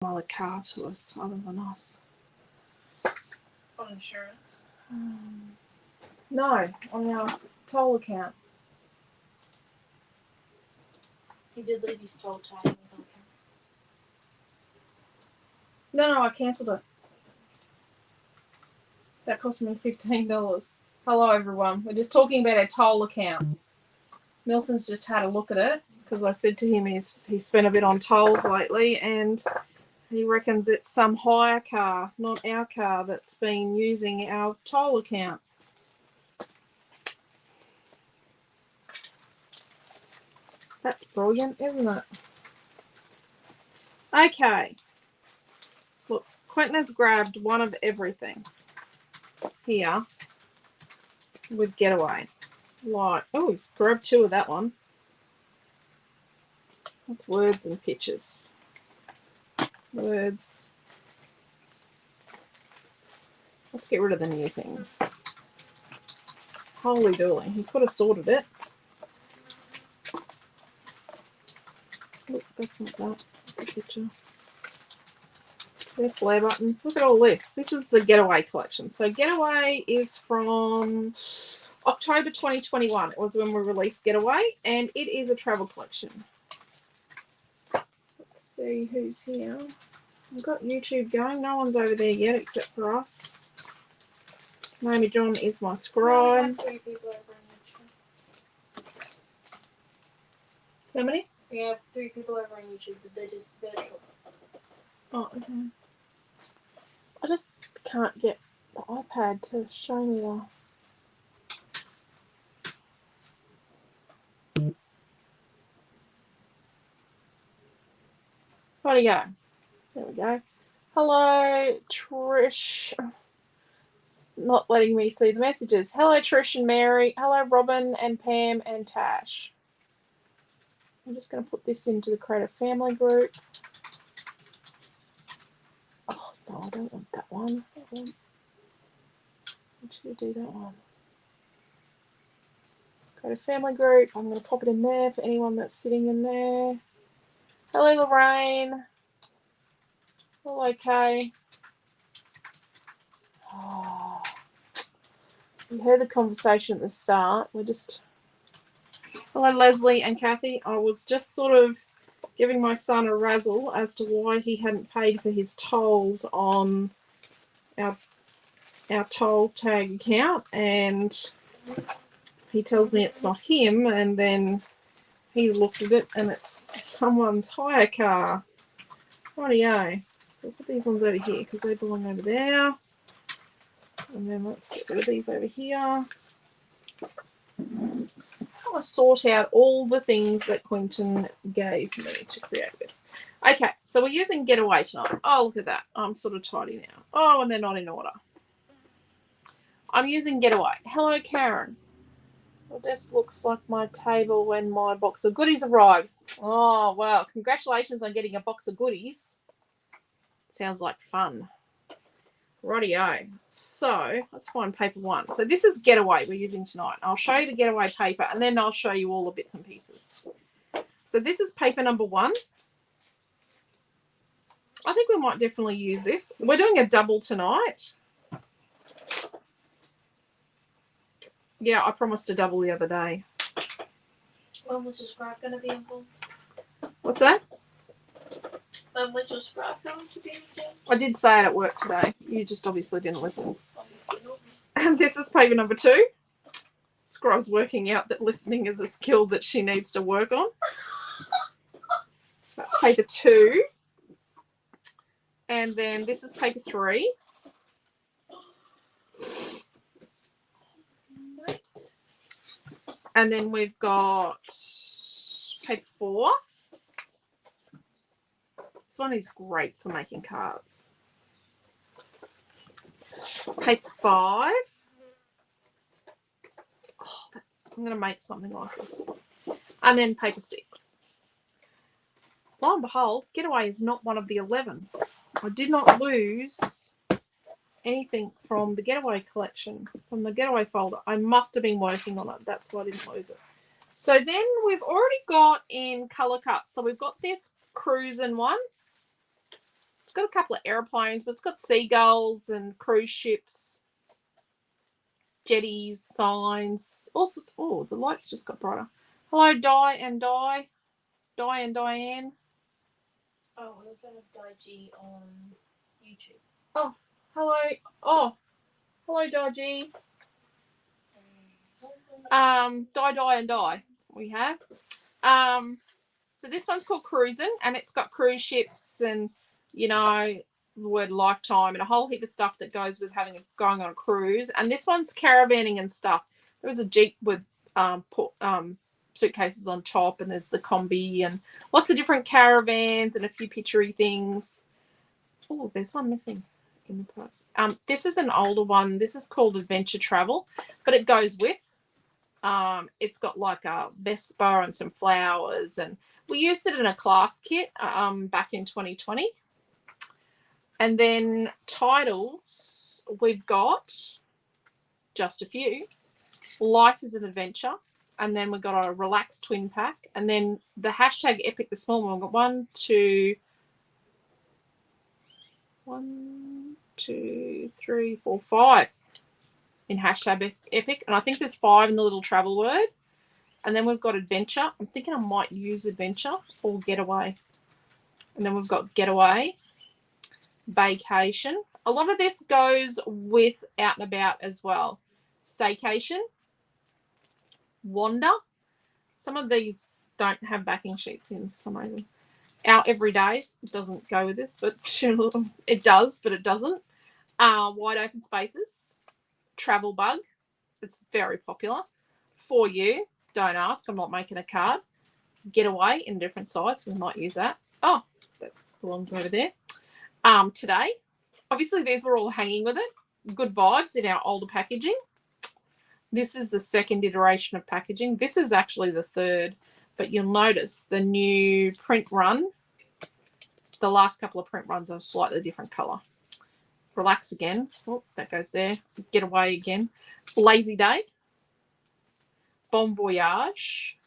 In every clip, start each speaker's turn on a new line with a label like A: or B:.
A: another car to us other than us.
B: On insurance?
A: No, on our toll account.
B: He did leave his toll tag in his account.
A: No, I cancelled it. That cost me $15. Hello, everyone. We're just talking about our toll account. Milton's just had a look at it because I said to him he's spent a bit on tolls lately, and he reckons it's some hire car, not our car, that's been using our toll account. That's brilliant, isn't it? Okay. Look, Quentin has grabbed one of everything here with Getaway. Like, oh, he's grabbed two of that one. That's words and pictures. Words. Let's get rid of the new things. Holy dooly, he could have sorted it. Look, that's not that. That's a picture. They're flare buttons. Look at all this. This is the Getaway collection. So Getaway is from October 2021. It was when we released Getaway, and it is a travel collection. Let's see who's here. We've got YouTube going. No one's over there yet except for us. Naomi John is my scribe.
B: We have 3 people over on YouTube.
A: How many?
B: We have 3 people over on YouTube, but they're just virtual.
A: Oh, okay. I just can't get the iPad to show me the... Where'd he go? There we go. Hello, Trish. It's not letting me see the messages. Hello, Trish and Mary. Hello, Robin and Pam and Tash. I'm just going to put this into the Creative Family group. Oh, no, I don't want that one. I should do that one. Creative Family group. I'm going to pop it in there for anyone that's sitting in there. Hello, Lorraine. All okay. Oh, you heard the conversation at the start. We're just... Hello, Leslie and Kathy. I was just sort of giving my son a razzle as to why he hadn't paid for his tolls on our toll tag account, and he tells me it's not him, and then he looked at it and it's someone's hire car. Rightio. So we'll put these ones over here because they belong over there. And then let's get rid of these over here. I want to sort out all the things that Quentin gave me to create with. Okay, so we're using Getaway tonight. Oh, look at that. I'm sort of tidy now. Oh, and they're not in order. I'm using Getaway. Hello, Karen. Well, this looks like my table when my box of goodies arrived. Oh, well, congratulations on getting a box of goodies. Sounds like fun. Rightio. So let's find paper 1. So this is Getaway we're using tonight. I'll show you the Getaway paper and then I'll show you all the bits and pieces. So this is paper number 1. I think we might definitely use this. We're doing a double tonight. Yeah, I promised a double the other day.
B: When was your scribe going to be involved?
A: What's that?
B: When was your scribe going to be involved?
A: I did say it at work today. You just obviously didn't listen.
B: Obviously not.
A: And this is paper number 2. Scribe's working out that listening is a skill that she needs to work on. That's paper 2. And then this is paper 3. And then we've got paper 4. This one is great for making cards. Paper 5. Oh, I'm going to make something like this. And then paper 6. Lo and behold, Getaway is not one of the 11. I did not lose anything from the Getaway collection, from the Getaway folder. I must have been working on it. That's why I didn't lose it. So then we've already got in colour cuts. So we've got this cruising one. got a couple of airplanes, but it's got seagulls and cruise ships, jetties, signs, all sorts. Oh, the lights just got brighter. Hello, Di and Diane.
B: Oh, we also have Daiji on YouTube.
A: Oh, hello. Oh, hello, Daiji. Die and Die. We have. So this one's called Cruising, and it's got cruise ships and, you know, the word lifetime and a whole heap of stuff that goes with going on a cruise. And this one's caravanning and stuff. There was a Jeep with suitcases on top, and there's the combi and lots of different caravans and a few picturey things. Oh, there's one missing in the price. This is an older one. This is called Adventure Travel, but it goes with. It's got like a Vespa and some flowers, and we used it in a class kit back in 2020. And then titles, we've got just a few. Life is an Adventure, and then we've got a Relaxed Twin Pack, and then the hashtag Epic, the small one. We've got 1, 2, 3, 4, 5 in hashtag Epic, and I think there's 5 in the little travel word. And then we've got Adventure. I'm thinking I might use Adventure or Getaway. And then we've got Getaway, Vacation. A lot of this goes with Out and About as well. Staycation, Wander. Some of these don't have backing sheets in for some reason. Our Everydays, it doesn't go with this, but it does, but it doesn't. Wide Open Spaces, Travel Bug. It's very popular. For You, don't ask, I'm not making a card. Getaway in different size, we might use that. Oh, that belongs over there. Today, obviously these were all hanging with it. Good Vibes in our older packaging. This is the second iteration of packaging. This is actually the third, but you'll notice the new print run, the last couple of print runs are a slightly different colour. Relax again. Oh, that goes there. Getaway again. Lazy Day. Bon Voyage.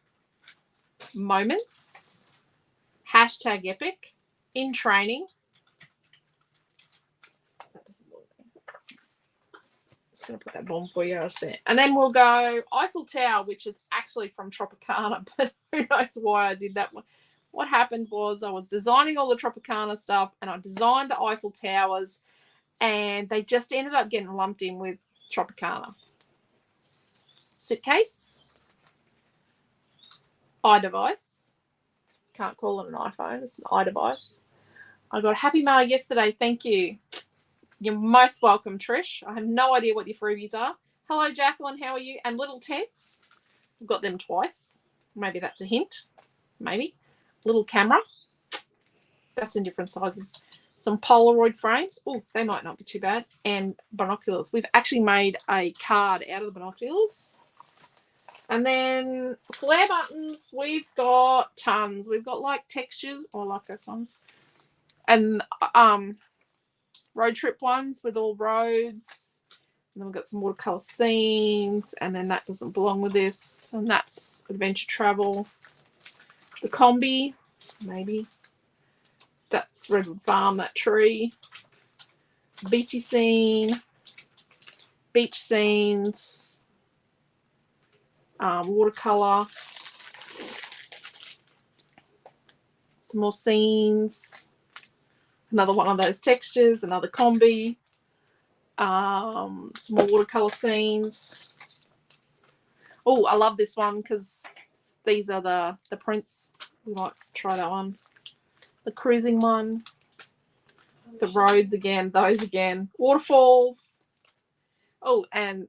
A: Moments. Hashtag Epic. In Training. Just going to put that Bon Voyage there. And then we'll go Eiffel Tower, which is actually from Tropicana, but who knows why I did that one. What happened was I was designing all the Tropicana stuff, and I designed the Eiffel Towers, and they just ended up getting lumped in with Tropicana. Suitcase. iDevice. Can't call it an iPhone. It's an iDevice. I got a Happy Mail yesterday. Thank you. You're most welcome, Trish. I have no idea what your freebies are. Hello, Jacqueline. How are you? And little tents. I've got them twice. Maybe that's a hint. Maybe. Little camera. That's in different sizes. Some Polaroid frames. Oh, they might not be too bad. And binoculars. We've actually made a card out of the binoculars. And then flare buttons, we've got tons. We've got like textures. Oh, I like those ones. And road trip ones with all roads. And then we've got some watercolor scenes. And then that doesn't belong with this. And that's Adventure Travel. The combi, maybe. That's Redwood Farm, that tree. Beachy scene. Beach scenes. Watercolor. Some more scenes. Another one of those textures. Another combi. Some more watercolor scenes. Oh, I love this one because these are the prints. We might try that one. The cruising one. The roads again. Those again. Waterfalls. Oh, and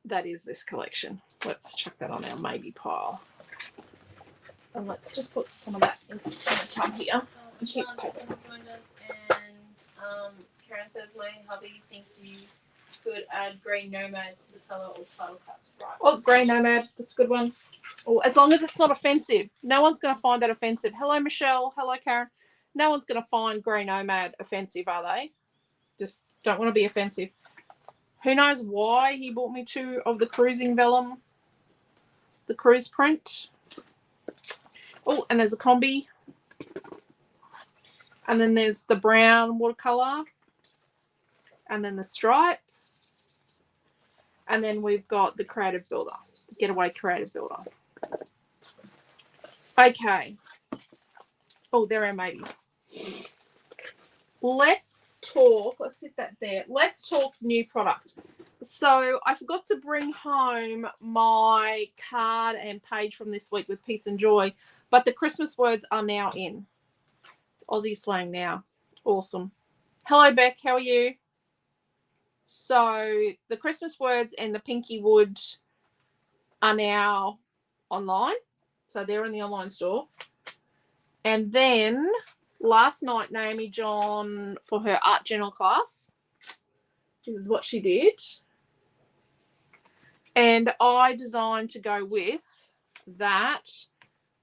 A: that is this collection. Let's chuck that on our maybe pile. And let's just put some of that in the tub here.
B: Sean joined us, and Karen says, my hubby thinks you could add Grey Nomad to the colour or title cuts. Right.
A: Oh, Grey Nomad. That's a good one. Oh, as long as it's not offensive. No one's going to find that offensive. Hello, Michelle. Hello, Karen. No one's going to find Grey Nomad offensive, are they? Just don't want to be offensive. Who knows why he bought me 2 of the cruising vellum, the cruise print. Oh, and there's a combi. And then there's the brown watercolor. And then the stripe. And then we've got the Creative Builder, the Getaway Creative Builder. Okay. Oh, there are maybes. Let's talk. Let's sit that there. Let's talk new product. So I forgot to bring home my card and page from this week with Peace and Joy, but the Christmas words are now in. It's Aussie slang now. Awesome. Hello, Beck. How are you? So the Christmas words and the Pinky Wood are now online. So they're in the online store. And then last night, Naomi John, for her art journal class, this is what she did. And I designed to go with that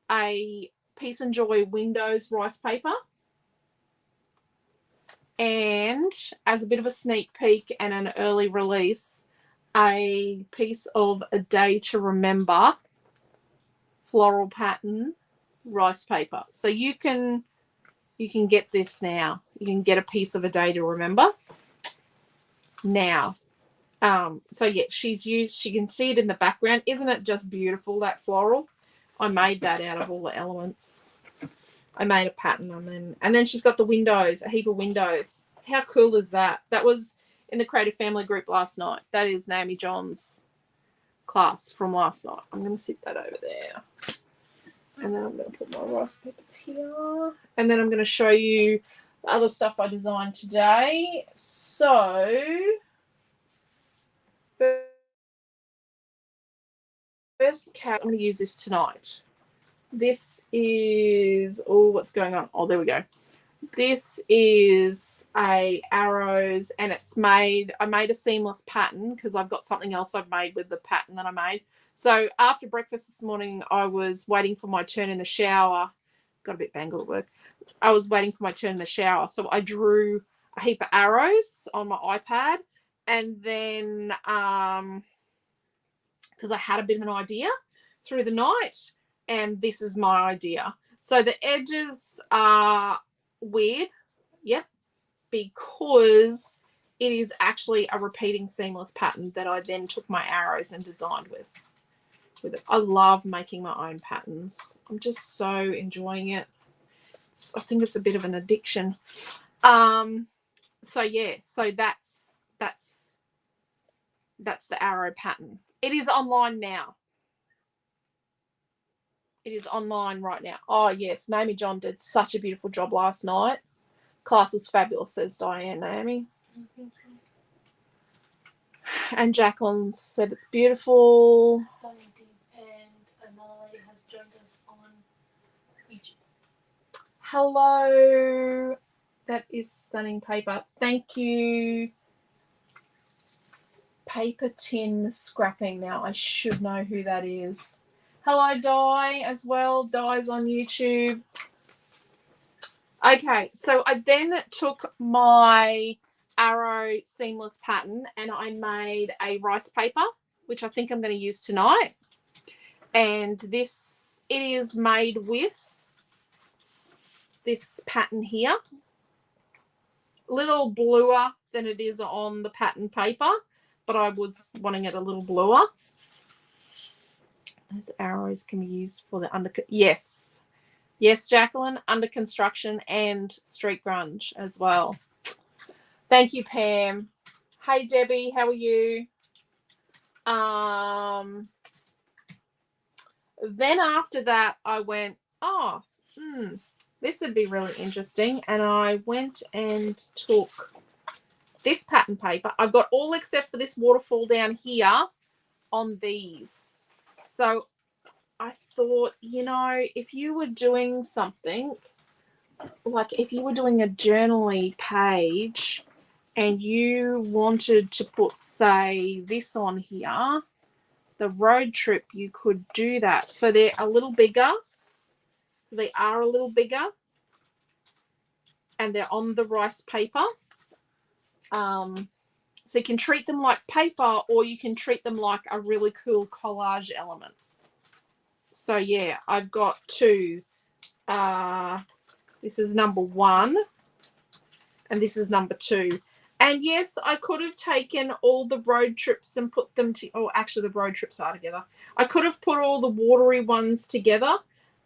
A: a Peace and Joy Windows rice paper. And as a bit of a sneak peek and an early release, a piece of A Day to Remember floral pattern rice paper. So you can get this now. You can get a piece of A Day to Remember now. So yeah, she can see it in the background. Isn't it just beautiful, that floral? I made that out of all the elements. I made a pattern and then she's got the windows, a heap of windows. How cool is that? That was in the Creative Family group last night. That is Naomi John's class from last night. I'm going to sit that over there. And then I'm going to put my rice papers here. And then I'm going to show you the other stuff I designed today. So first, I'm going to use this tonight. This is, oh, what's going on? Oh, there we go. This is a arrows, and it's made, I made a seamless pattern because I've got something else I've made with the pattern that I made. So after breakfast this morning, I was waiting for my turn in the shower. Got a bit bangled at work. I was waiting for my turn in the shower. So I drew a heap of arrows on my iPad, and then because I had a bit of an idea through the night, and this is my idea. So the edges are weird, yep, because it is actually a repeating seamless pattern that I then took my arrows and designed with it. I love making my own patterns. I'm just so enjoying it. I think it's a bit of an addiction. So yeah, so that's the arrow pattern. It is online now. It is online right now. Oh, yes. Naomi John did such a beautiful job last night. Class was fabulous, says Diane Naomi.
B: Thank you.
A: And Jacqueline said it's beautiful.
B: Diane did, and another lady has joined us on YouTube.
A: Hello. That is stunning paper. Thank you. Paper tin scrapping. Now, I should know who that is. Hello, Di, as well. Di's on YouTube. Okay, so I then took my arrow seamless pattern and I made a rice paper, which I think I'm going to use tonight. And this, it is made with this pattern here. A little bluer than it is on the pattern paper, but I was wanting it a little bluer. Those arrows can be used for the under. Yes, Jacqueline, under construction and street grunge as well. Thank you, Pam. Hey, Debbie, how are you? Then after that, I went, oh, this would be really interesting, and I went and took this pattern paper. I've got all except for this waterfall down here on these. So I thought, you know, if you were doing something, like if you were doing a journaling page and you wanted to put, say, this on here, the road trip, you could do that. So they're a little bigger. So they are a little bigger. And they're on the rice paper. So you can treat them like paper or you can treat them like a really cool collage element. So yeah, I've got two. This is number 1. and this is number 2. And yes, I could have taken all the road trips and put them to, oh, actually the road trips are together. I could have put all the watery ones together,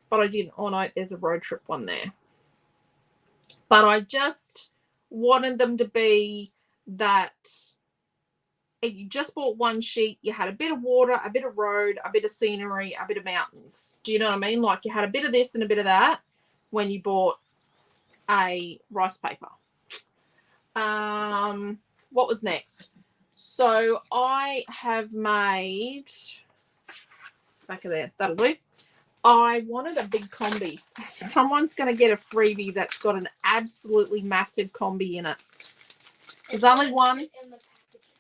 A: but I didn't. Oh no, there's a road trip one there. But I just wanted them to be that if you just bought one sheet, you had a bit of water, a bit of road, a bit of scenery, a bit of mountains. Do you know what I mean? Like you had a bit of this and a bit of that when you bought a rice paper. What was next? So I have made, back of there, that'll do. I wanted a big combi. Someone's going to get a freebie that's got an absolutely massive combi in it. There's only one.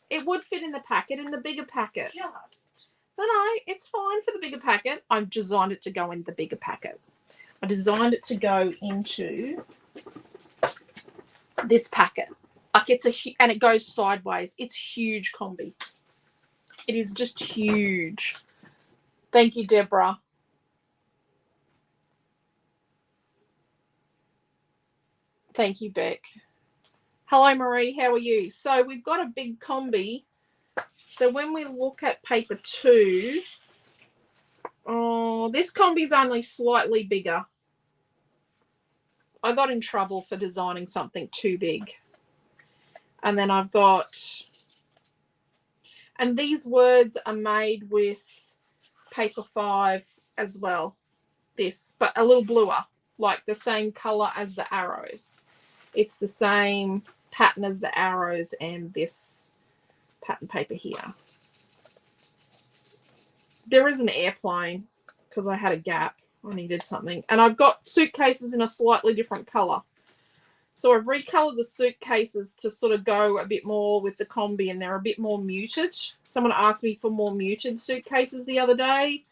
A: It would fit in the packet, in the bigger packet.
B: Just.
A: No, it's fine for the bigger packet. I've designed it to go in the bigger packet. I designed it to go into this packet. Like it's and it goes sideways. It's huge combi. It is just huge. Thank you, Deborah. Thank you, Beck. Hello, Marie. How are you? So we've got a big combi. So when we look at paper 2, oh, this combi is only slightly bigger. I got in trouble for designing something too big. And then I've got, and these words are made with paper 5 as well. This, but a little bluer, like the same color as the arrows. It's the same pattern as the arrows and this pattern paper here. There is an airplane because I had a gap. I needed something. And I've got suitcases in a slightly different color. So I've recolored the suitcases to sort of go a bit more with the combi, and they're a bit more muted. Someone asked me for more muted suitcases the other day.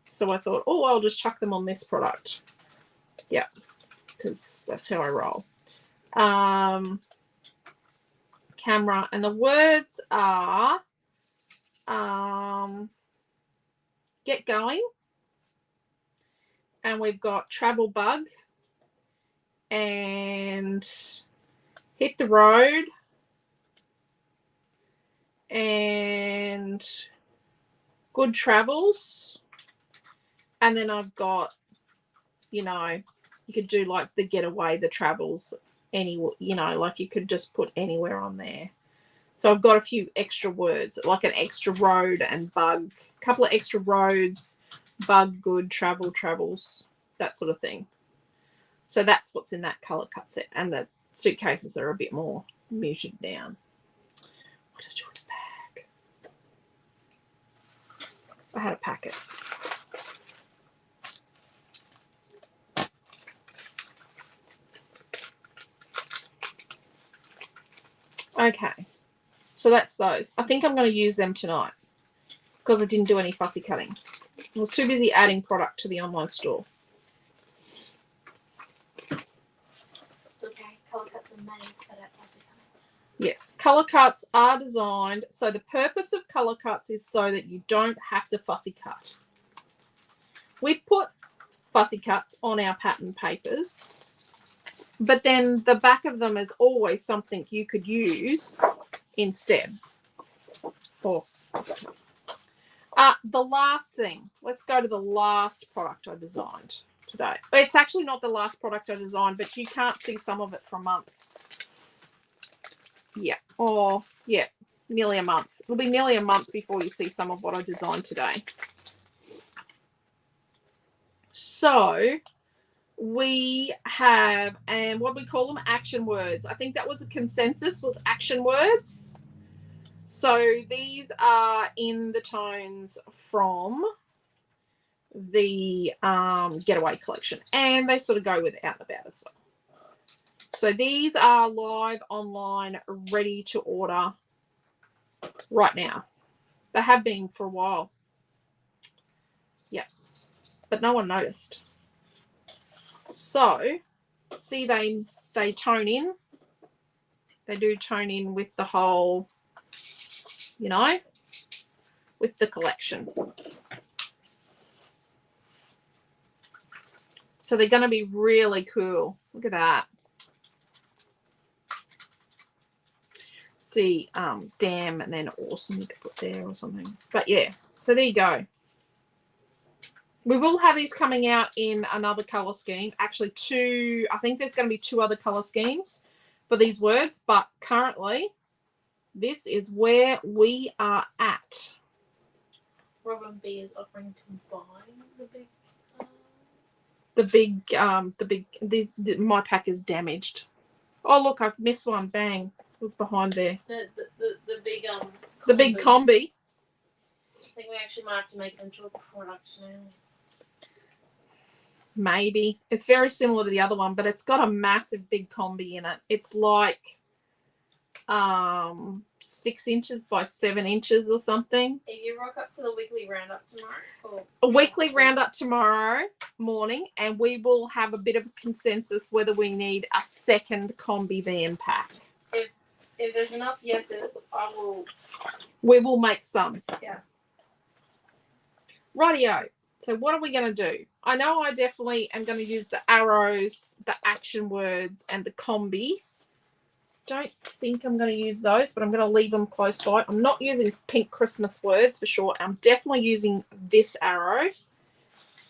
A: So I thought, oh, I'll just chuck them on this product. Yeah, because that's how I roll. Camera. And the words are get going. And we've got travel bug. And hit the road, and good travels. And then I've got, you know, you could do like the getaway, the travels, like you could just put anywhere on there. So I've got a few extra words, like an extra road and bug, a couple of extra roads, bug, good, travel, travels, that sort of thing. So that's what's in that color cut set. And the suitcases are a bit more muted down. What did I do with the bag? I had a packet. Okay. So that's those. I think I'm going to use them tonight because I didn't do any fussy cutting. I was too busy adding product to the online store. Yes, color cuts are designed. So the purpose of color cuts is so that you don't have to fussy cut. We put fussy cuts on our pattern papers, but then the back of them is always something you could use instead. The last thing, let's go to the last product I designed today. It's actually not the last product I designed, but you can't see some of it for a month. Yeah, or yeah, nearly a month. It'll be nearly a month before you see some of what I designed today. So we have, and what do we call them? Action words. I think that was a consensus, was action words. So these are in the tones from the Getaway collection, and they sort of go with Out and About as well. So these are live online, ready to order right now. They have been for a while. Yeah, but no one noticed. So, see, they tone in. They do tone in with the whole, you know, with the collection. So they're going to be really cool. Look at that. see damn and then awesome you could put there or something. But yeah, so there you go. We will have these coming out in another color scheme. Actually, I think there's going to be 2 other color schemes for these words, but currently this is where we are at.
B: Robin B is offering to buy
A: my pack is damaged. Oh look, I've missed one. Bang. It was behind there.
B: The big
A: The big combi.
B: I think we actually might have to make it into a product now.
A: Maybe. It's very similar to the other one, but it's got a massive big combi in it. It's like 6 inches by 7 inches or something.
B: If you rock up to the weekly roundup tomorrow,
A: a weekly roundup tomorrow morning, and we will have a bit of a consensus whether we need a second combi van pack.
B: If there's enough yeses,
A: we will make some.
B: Yeah.
A: Rightio. So what are we going to do? I know I definitely am going to use the arrows, the action words, and the combi. Don't think I'm going to use those, but I'm going to leave them close by. I'm not using pink Christmas words for sure. I'm definitely using this arrow.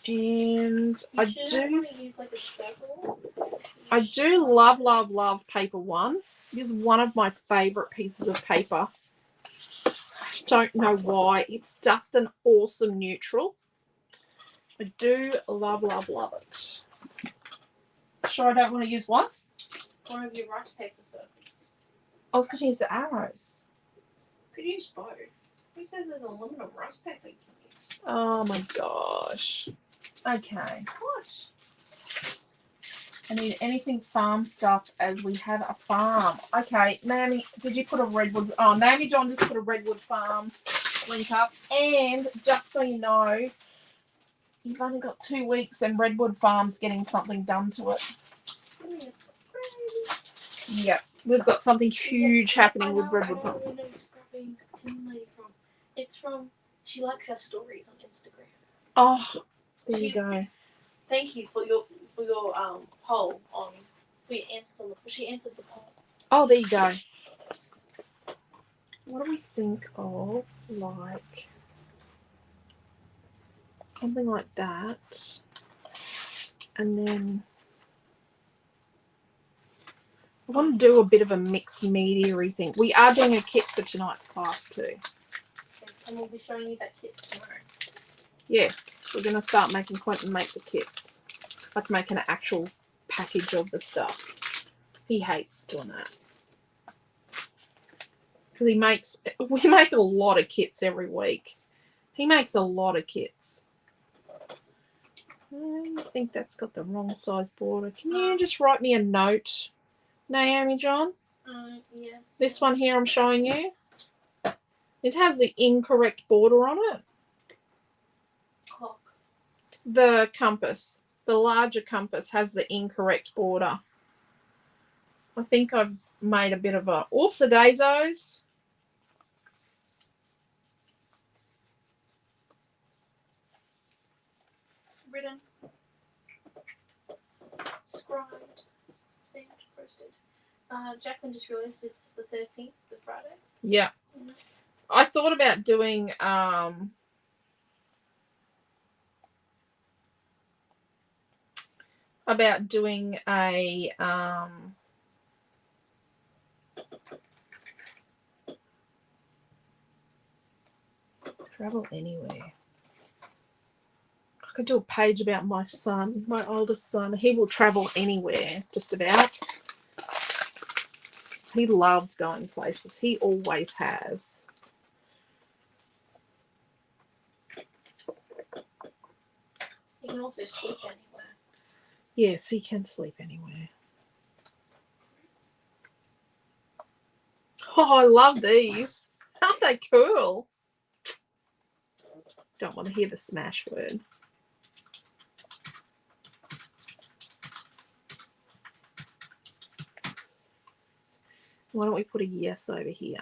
A: And I do
B: use like a circle.
A: I do love, love, love paper one. It is one of my favorite pieces of paper. I don't know why. It's just an awesome neutral. I do love, love, love it. Sure, I don't want to use one.
B: One of your rice paper circles.
A: I was going to use the arrows.
B: Could use both. Who says there's a limit of rice paper you can use?
A: Oh my gosh. Okay.
B: What?
A: I need anything farm stuff as we have a farm. Okay, Naomi, did you put a redwood? Oh, Naomi John just put a redwood farm link up. And just so you know, you've only got 2 weeks and Redwood Farm's getting something done to it. Yep, we've got something huge happening with Redwood Farm.
B: I know from. It's from, she likes our stories on Instagram.
A: Oh, there you go.
B: Thank you for your poll on, for your answers on the, she answered the poll.
A: Oh, there you go. What do we think of, like, something like that, and then I want to do a bit of a mixed media-y thing. We are doing a kit for tonight's class too.
B: And we'll be showing you that kit tomorrow.
A: Yes, we're going to start making Quentin make the kits, like make an actual package of the stuff. He hates doing that because we make a lot of kits every week. He makes a lot of kits. I think that's got the wrong size border. Can you just write me a note, Naomi John?
B: Yes.
A: This one here I'm showing you. It has the incorrect border on it.
B: Clock.
A: The compass. The larger compass has the incorrect border. I think I've made a bit of a oops-a-daisies.
B: Written, scribed, stamped, posted. Jacqueline just realised it's the 13th, the Friday.
A: Yeah. Mm-hmm. I thought about doing a travel anywhere. I could do a page about my son, my oldest son. He will travel anywhere, just about. He loves going places. He always has.
B: He can also sleep anywhere.
A: Yes, he can sleep anywhere. Oh, I love these. Aren't they cool? Don't want to hear the smash word. Why don't we put a yes over here?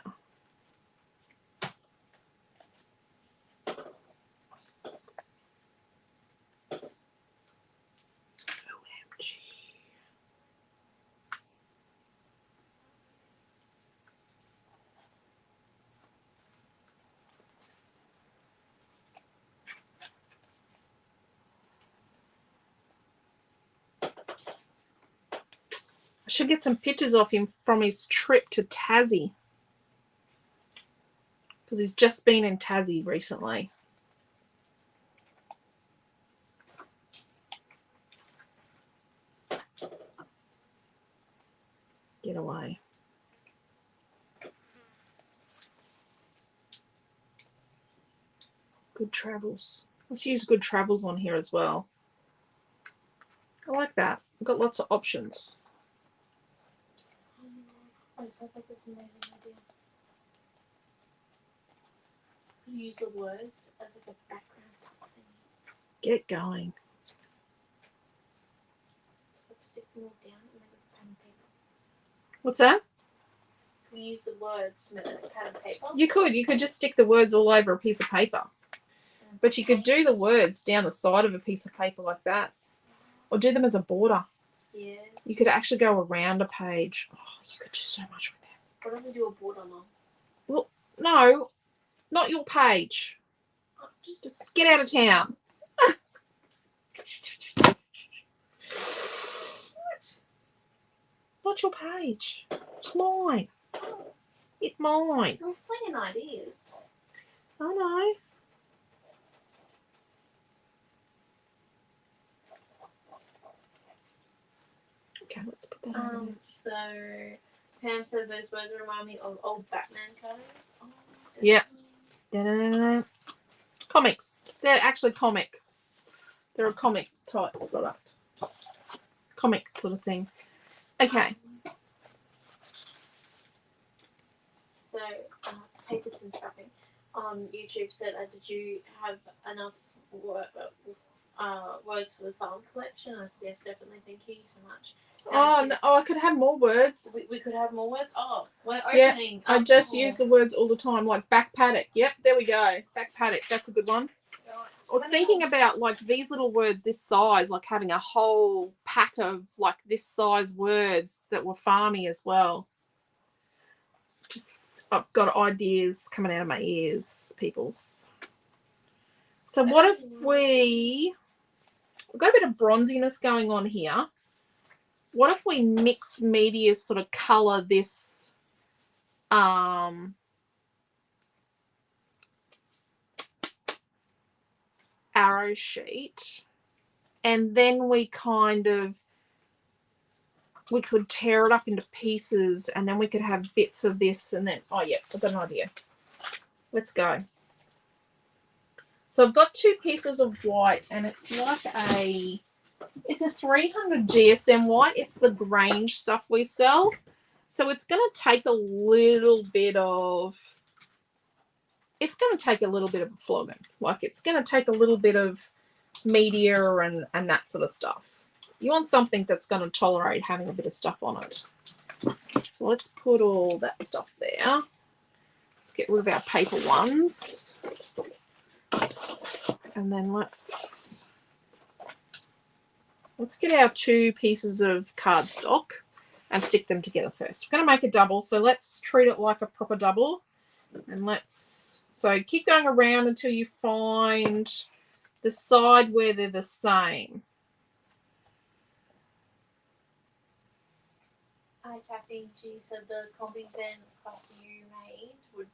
A: Should get some pictures of him from his trip to Tassie. Because he's just been in Tassie recently. Getaway. Good travels. Let's use good travels on here as well. I like that. We've got lots of options.
B: I just like this amazing idea. Use the words as like a background thing.
A: Get going.
B: Just like stick them all down and make it pen and paper.
A: What's that?
B: Can we use the words to make like a pen and paper?
A: You could. You could just stick the words all over a piece of paper. But you could do the words down the side of a piece of paper like that. Or do them as a border.
B: Yes.
A: You could actually go around a page. Oh, you could do so much with that.
B: Why don't we do a border, Mum?
A: Well, no, not your page. Just get out of town.
B: What?
A: Not your page. It's mine. It's mine.
B: You're playing ideas.
A: I know. Okay, let's put that on.
B: So Pam said those words remind me of old Batman covers. Oh,
A: Yeah. Da-da-da-da. Comics. They're actually comic. They're a comic type product. Comic sort of thing. Okay.
B: So, Paperton Scrapping on YouTube said, did you have enough words for the farm collection? I said, yes, definitely. Thank you so much.
A: Oh, no, I could have more words.
B: We could have more words. Oh, we're
A: Yeah,
B: opening.
A: I just use the words all the time, like back paddock. Yep, there we go. Back paddock. That's a good one. I was thinking about like these little words this size, like having a whole pack of like this size words that were farmy as well. Just I've got ideas coming out of my ears, peoples. So what if we've got a bit of bronziness going on here. What if we mix media, sort of color this arrow sheet, and then we could tear it up into pieces, and then we could have bits of this, and then I've got an idea. Let's go. So I've got 2 pieces of white, and it's like it's a 300 GSM white. It's the Grange stuff we sell. So it's going to take a little bit of flogging. Like it's going to take a little bit of media and that sort of stuff. You want something that's going to tolerate having a bit of stuff on it. So let's put all that stuff there. Let's get rid of our paper ones. And then let's get our 2 pieces of cardstock and stick them together first. We're going to make a double, so let's treat it like a proper double. And so keep going around until you find the side where they're the same.
B: Hi, Kathy. She said the combing fan cluster you made would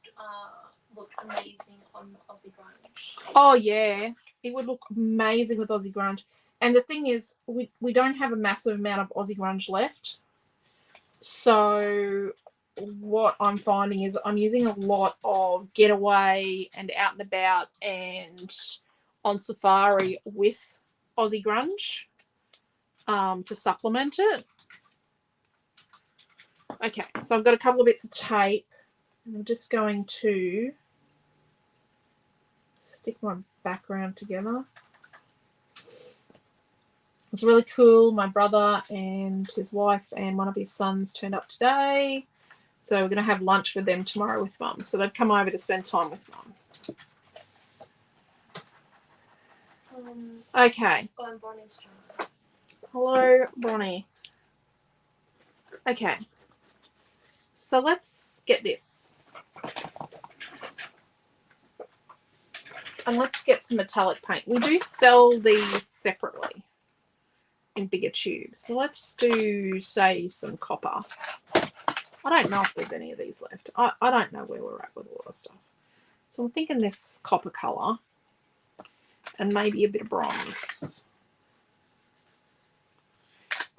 B: look amazing on Aussie Grunge.
A: Oh, yeah. It would look amazing with Aussie Grunge. And the thing is, we don't have a massive amount of Aussie Grunge left. So what I'm finding is I'm using a lot of Getaway and Out and About and on Safari with Aussie Grunge to supplement it. Okay, so I've got a couple of bits of tape. And I'm just going to stick my background together. It's really cool. My brother and his wife and one of his sons turned up today. So we're going to have lunch with them tomorrow with Mum. So they've come over to spend time with Mum. Okay. Hello, Bonnie. Okay. So let's get this. And let's get some metallic paint. We do sell these separately in bigger tubes. So let's do, say, some copper. I don't know if there's any of these left. I don't know where we're at with all this stuff. So I'm thinking this copper colour and maybe a bit of bronze.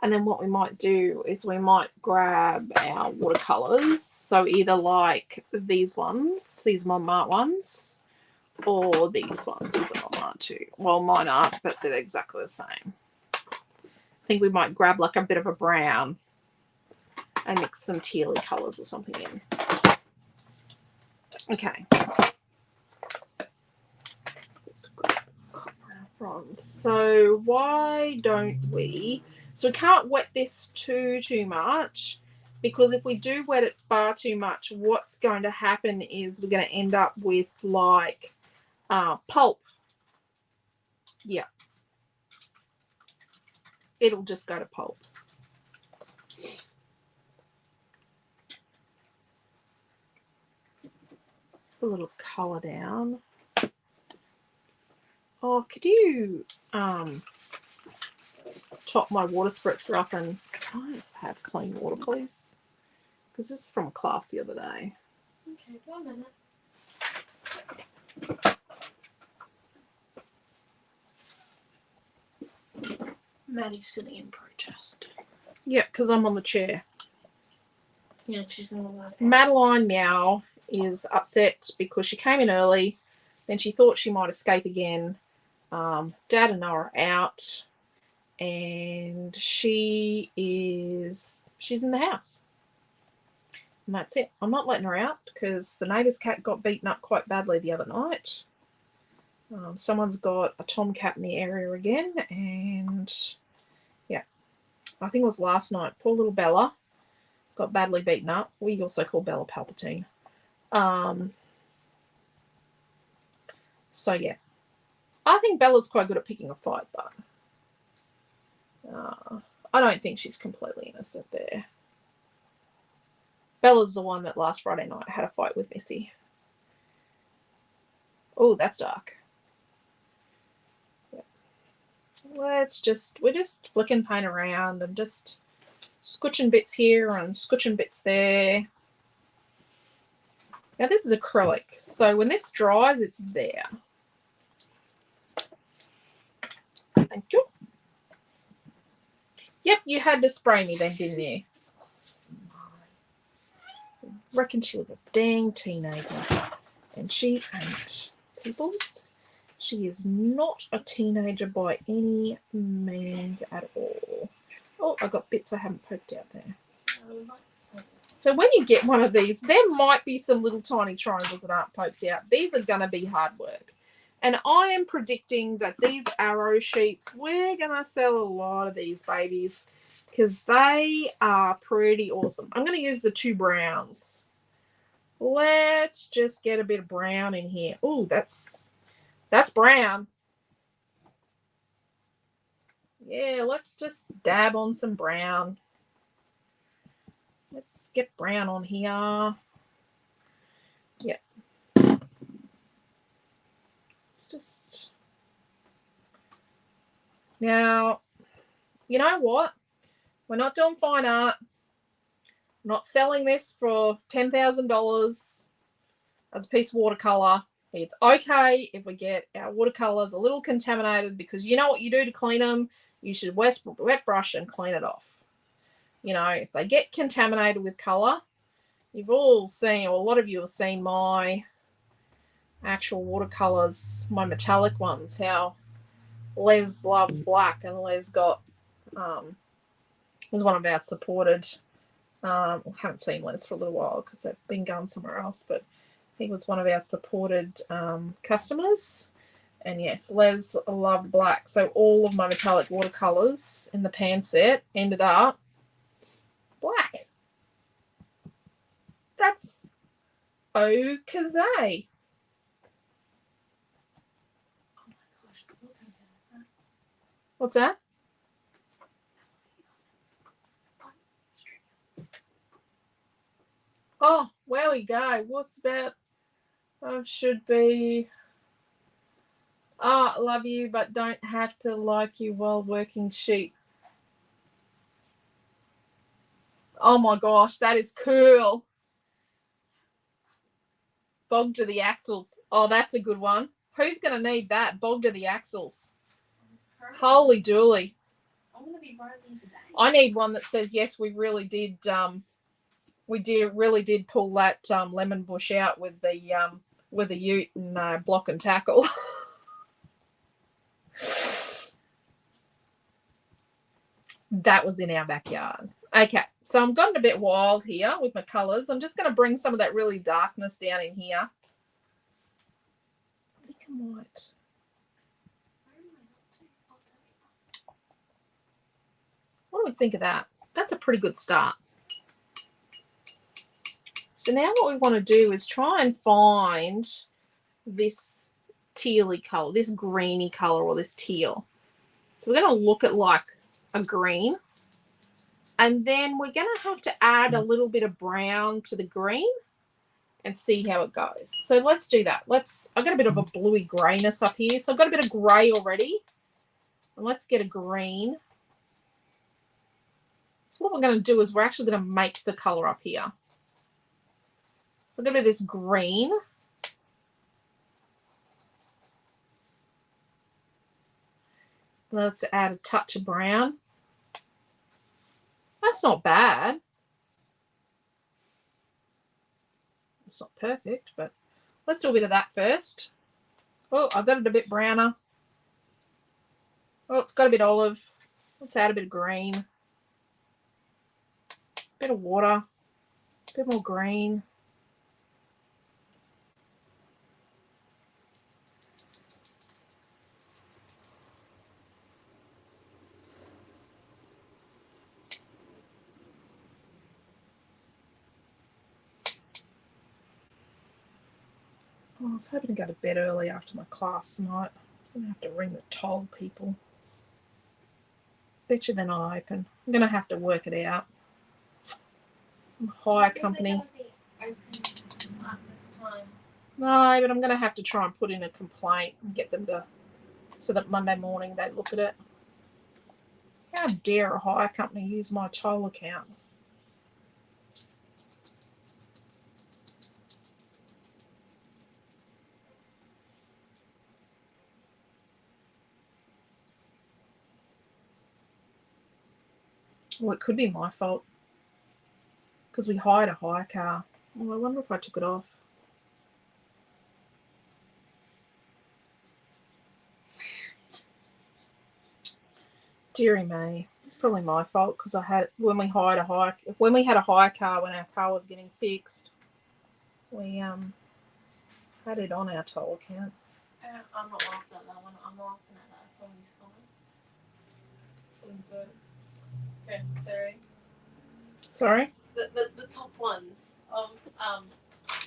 A: And then what we might do is we might grab our watercolours. So either like these ones, these Montmartre ones, or these ones. These are Montmartre too. Well, mine aren't, but they're exactly the same. I think we might grab like a bit of a brown and mix some tealy colours or something in. Okay. Let's grab copper and bronze. So why don't we... So we can't wet this too much, because if we do wet it far too much, what's going to happen is we're going to end up with like pulp. Yeah. It'll just go to pulp. Let's put a little colour down. Oh, could you top my water spritzer up and have clean water, please? Because this is from a class the other day.
B: Okay, 1 minute. Maddie's sitting in protest.
A: Yeah, because I'm on the chair.
B: Yeah, she's not allowed.
A: Madeline Meow is upset because she came in early, then she thought she might escape again. Dad and Noah are out, and she's in the house. And that's it. I'm not letting her out because the neighbour's cat got beaten up quite badly the other night. Someone's got a tomcat in the area again, and yeah, I think it was last night. Poor little Bella got badly beaten up. We also call Bella Palpatine. So yeah, I think Bella's quite good at picking a fight, but I don't think she's completely innocent there. Bella's the one that last Friday night had a fight with Missy. Oh, that's dark. Yeah. We're just flicking paint around and just scooching bits here and scooching bits there. Now this is acrylic, so when this dries, it's there. Thank you. Yep, you had to spray me then, didn't you? I reckon she was a dang teenager. And she ain't. People, she is not a teenager by any means at all. Oh, I got bits I haven't poked out there.
B: I would like to say that.
A: So when you get one of these, there might be some little tiny triangles that aren't poked out. These are going to be hard work. And I am predicting that these arrow sheets, we're going to sell a lot of these babies because they are pretty awesome. I'm going to use the 2 browns. Let's just get a bit of brown in here. Oh, that's brown. Yeah, let's just dab on some brown. Let's get brown on here. Yeah. Just now, you know what? We're not doing fine art. I'm not selling this for $10,000 as a piece of watercolor. It's okay if we get our watercolors a little contaminated, because you know what you do to clean them? You should wet brush and clean it off. You know, if they get contaminated with color, you've all seen, or a lot of you have seen my actual watercolors, my metallic ones, how Les loves black, and Les got was one of our supported haven't seen Les for a little while because they've been going somewhere else, but I think it was one of our supported customers. And yes, Les loved black, so all of my metallic watercolors in the pan set ended up black. That's okay. What's that? Oh, where we go. What's about? Oh, should be. Oh, love you, but don't have to like you while working sheep. Oh my gosh, that is cool. Bog to the axles. Oh, that's a good one. Who's going to need that? Bog to the axles. Holy dooly.
B: I'm going to be riding today.
A: I need one that says, yes, we really did pull that lemon bush out with the ute and block and tackle. That was in our backyard. Okay, so I'm gotten a bit wild here with my colours. I'm just going to bring some of that really darkness down in here. I think I might. What do we think of that? That's a pretty good start. So now what we want to do is try and find this tealy colour, this greeny colour or this teal. So we're going to look at like a green. And then we're going to have to add a little bit of brown to the green and see how it goes. So let's do that. I've got a bit of a bluey greyness up here. So I've got a bit of grey already. And let's get a green. So what we're going to do is we're actually going to make the colour up here. So I'm going to do this green. Let's add a touch of brown. That's not bad. It's not perfect, but let's do a bit of that first. Oh, I've got it a bit browner. Oh, it's got a bit olive. Let's add a bit of green. A bit of water. A bit more green. Oh, I was hoping to go to bed early after my class tonight. I'm going to have to ring the toll people. Bet you they're not open. I'm going to have to work it out. Hire company.
B: This time.
A: No, but I'm going to have to try and put in a complaint and get them to, so that Monday morning they look at it. How dare a hire company use my toll account? Well, it could be my fault because we hired a hire car. Well, I wonder if I took it off. Deary me, it's probably my fault because when we had a hire car when our car was getting fixed, we had it on our toll account.
B: I'm not laughing at that one. I'm laughing at some of these comments. Okay, sorry.
A: Sorry?
B: The top ones of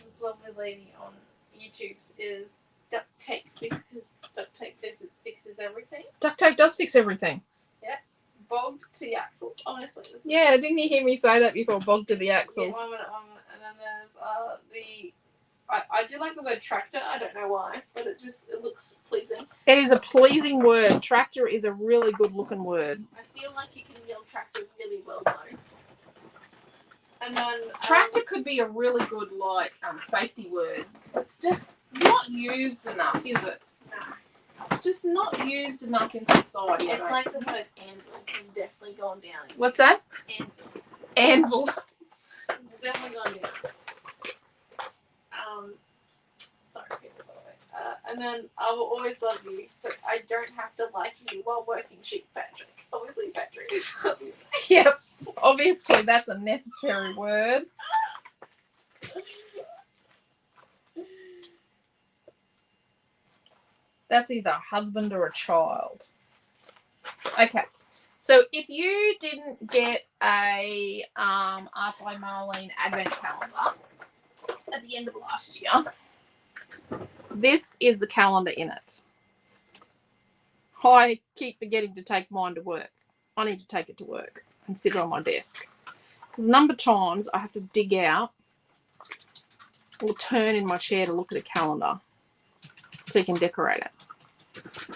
B: this lovely lady on YouTube's is duct tape fixes everything.
A: Duct tape does fix everything.
B: Yeah. Bogged to the axles. Honestly.
A: Yeah, didn't you hear me say that before? Bogged to the axles.
B: Yeah, one minute. And then there's I do like the word tractor. I don't know why, but it looks pleasing.
A: It is a pleasing word. Tractor is a really good looking word.
B: I feel like you can yell tractor really well though. And then
A: tractor could be a really good safety word because it's just not used enough, is it?
B: No.
A: It's just not used enough in society.
B: It's like the word anvil has definitely gone down.
A: What's that? Anvil.
B: It's definitely gone down. Sorry, people, by the way. And then I will always love you, but I don't have to like you while working sheep, Patrick. Obviously, Patrick is obviously.
A: Yep. Obviously, that's a necessary word. That's either a husband or a child. Okay. So if you didn't get a Art by Marlene advent calendar at the end of last year, this is the calendar in it. I keep forgetting to take mine to work. I need to take it to work and sit it on my desk. Because a number of times I have to dig out or turn in my chair to look at a calendar so you can decorate it.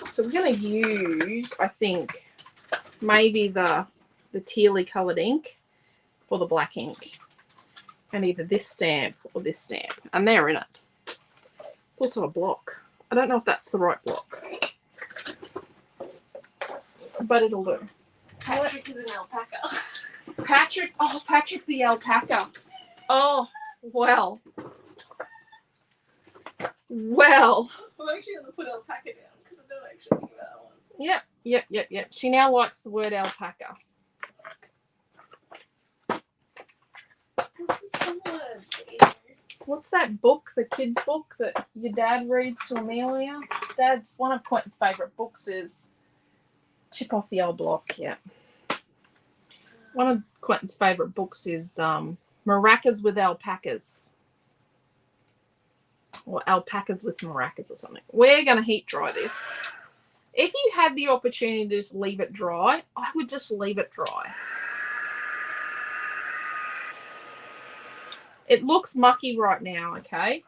A: So we're going to use, I think, maybe the tealy coloured ink or the black ink. And either this stamp or this stamp. And they're in it. It's also a block. I don't know if that's the right block. But it'll do.
B: Patrick is an alpaca.
A: Patrick. Oh, Patrick the alpaca. Oh, well. Well.
B: I'm actually going to put alpaca down because I don't actually think that one.
A: Yep. She now likes the word alpaca.
B: This is some words.
A: What's that book, the kids' book that your dad reads to Amelia? Dad's one of Quentin's favourite books is Chip Off the Old Block, yeah. One of Quentin's favourite books is Maracas with Alpacas. Or Alpacas with Maracas or something. We're going to heat dry this. If you had the opportunity to just leave it dry, I would just leave it dry. It looks mucky right now, okay?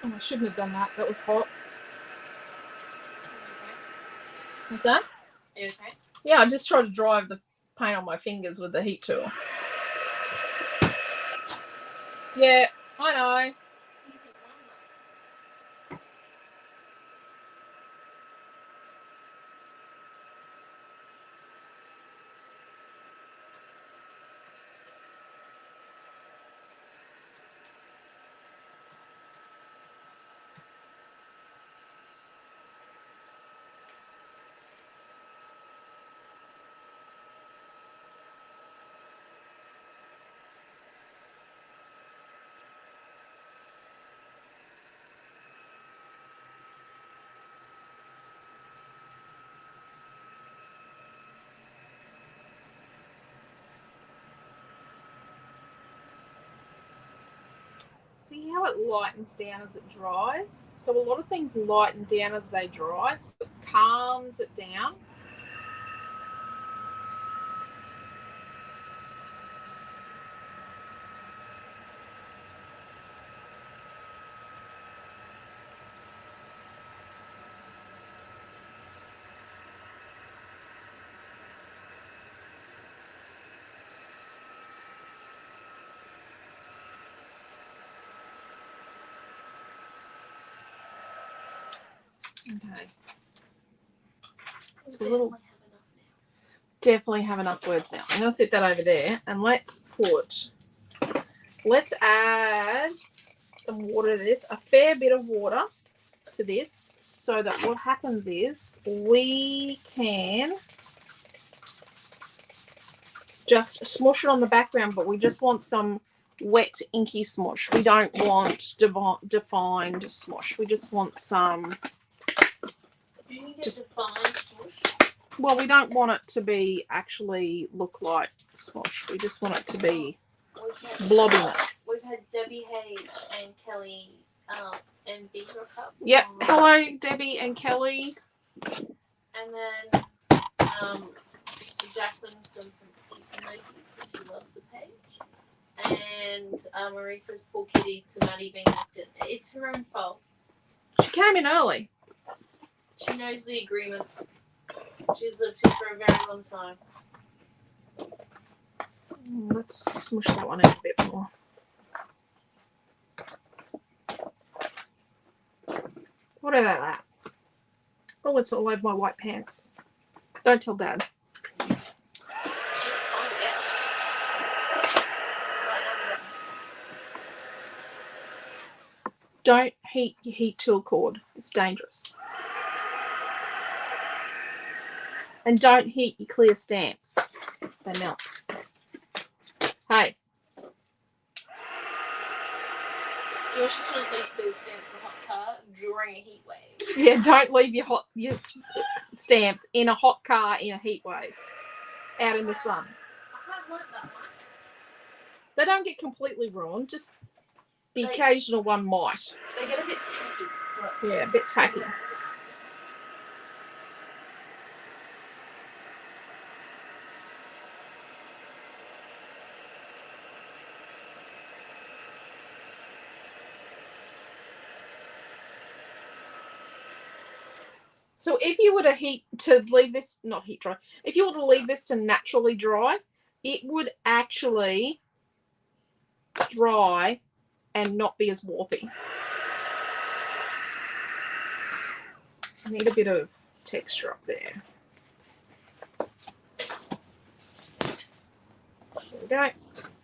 A: Oh, I shouldn't have done that. That was hot. What's that?
B: Are you okay?
A: Yeah, I just tried to drive the paint on my fingers with the heat tool. Yeah, I know. See how it lightens down as it dries? So a lot of things lighten down as they dry. So it calms it down. Okay. It's a little. Definitely have enough words now. I'm going to set that over there and let's add some water to this, a fair bit of water to this, so that what happens is we can just smush it on the background, but we just want some wet inky smush. We don't want defined smush. We just want some
B: defined smush.
A: Well, we don't want it to be actually look like smush. We just want it to be blobbiness.
B: We've had Debbie Hayes and Kelly and B rock up.
A: Yep. Hello, Debbie and Kelly.
B: And then Jacqueline's done some emojis. She loves the page. And Marie says, "Poor kitty to Maddie being acted." It's her own fault.
A: She came in early.
B: She knows the agreement. She's lived here for a very long time.
A: Let's smush that one in a bit more. What about that? Oh, it's all over my white pants. Don't tell Dad. Don't heat your heat tool cord. It's dangerous. And don't heat your clear stamps. They melt. Hey.
B: You just don't leave those stamps in the hot car during a heat wave.
A: Yeah, don't leave your stamps in a hot car in a heat wave out in the sun.
B: I have learnt that one.
A: They don't get completely ruined, just the occasional one might.
B: They get a bit tacky. But
A: yeah, a bit tacky. So if you were to leave this, not heat dry, if you were to leave this to naturally dry, it would actually dry and not be as warpy. I need a bit of texture up there. There we go.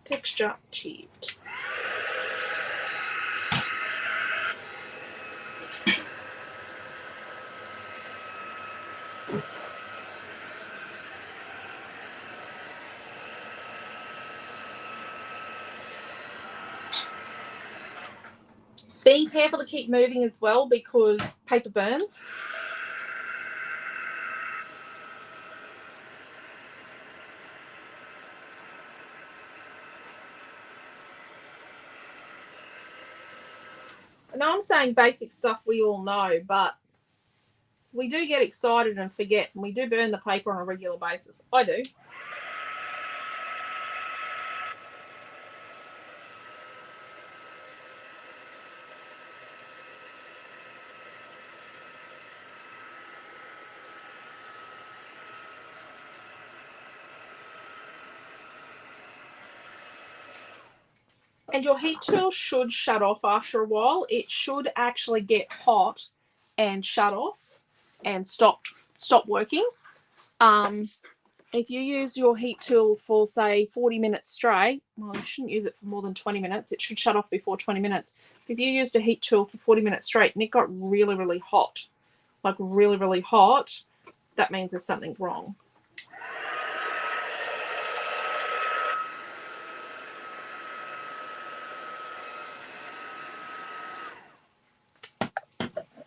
A: Texture achieved. Be careful to keep moving as well because paper burns. And I'm saying basic stuff we all know, but we do get excited and forget, and we do burn the paper on a regular basis. I do. And your heat tool should shut off after a while. It should actually get hot and shut off and stop working. If you use your heat tool for, say, 40 minutes straight, well, you shouldn't use it for more than 20 minutes. It should shut off before 20 minutes. If you used a heat tool for 40 minutes straight and it got really, really hot, like really, really hot, that means there's something wrong.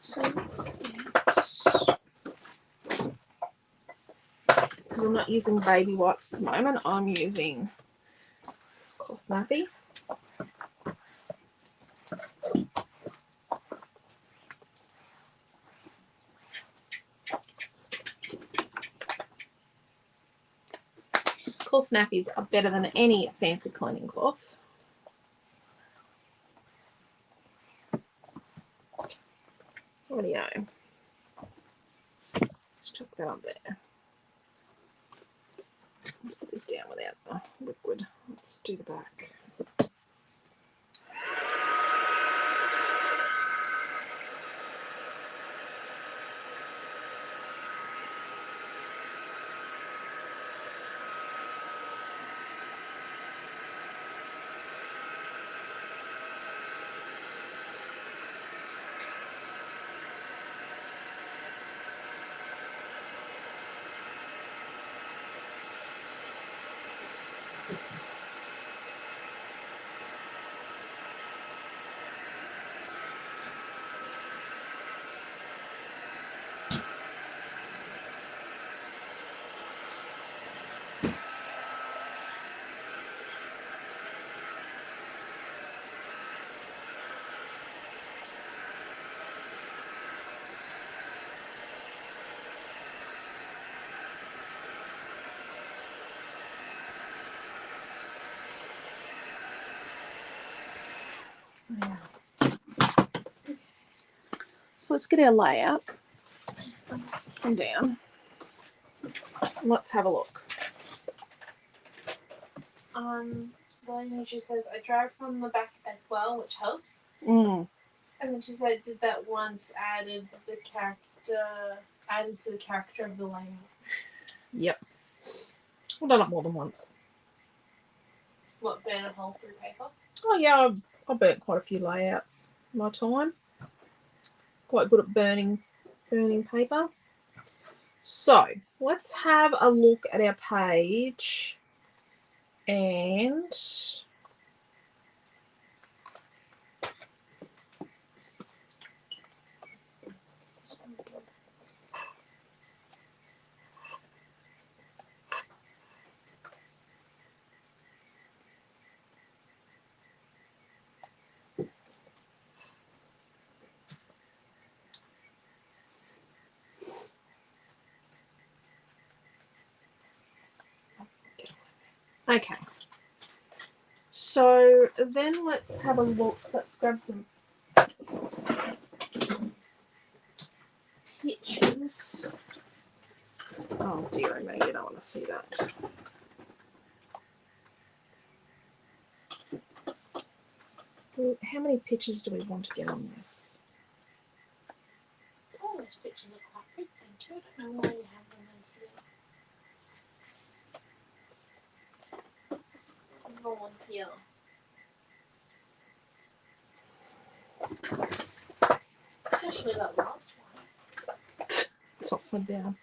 A: So because I'm not using baby wipes at the moment, I'm using this cloth nappy. Cloth nappies are better than any fancy cleaning cloth. Audio. Let's chuck that up there. Let's put this down without the liquid. Let's do the back. Yeah. So let's get our layout. Come down. Let's have a look.
B: Then she says, I drive from the back as well, which helps.
A: Mm.
B: And then she said, did that once added to the character of the layout.
A: Yep. I've done it more than once.
B: What, burn a hole through paper?
A: Oh yeah, I've burnt quite a few layouts in my time. Quite good at burning paper. So let's have a look at our page and Okay. So then let's have a look. Let's grab some pictures. Oh dear me, you don't want to see that. Well, how many pictures do we want to get on this?
B: All those pictures are quite good, thank you. I don't know why you have them as volunteer. Especially that last one.
A: It's upside down.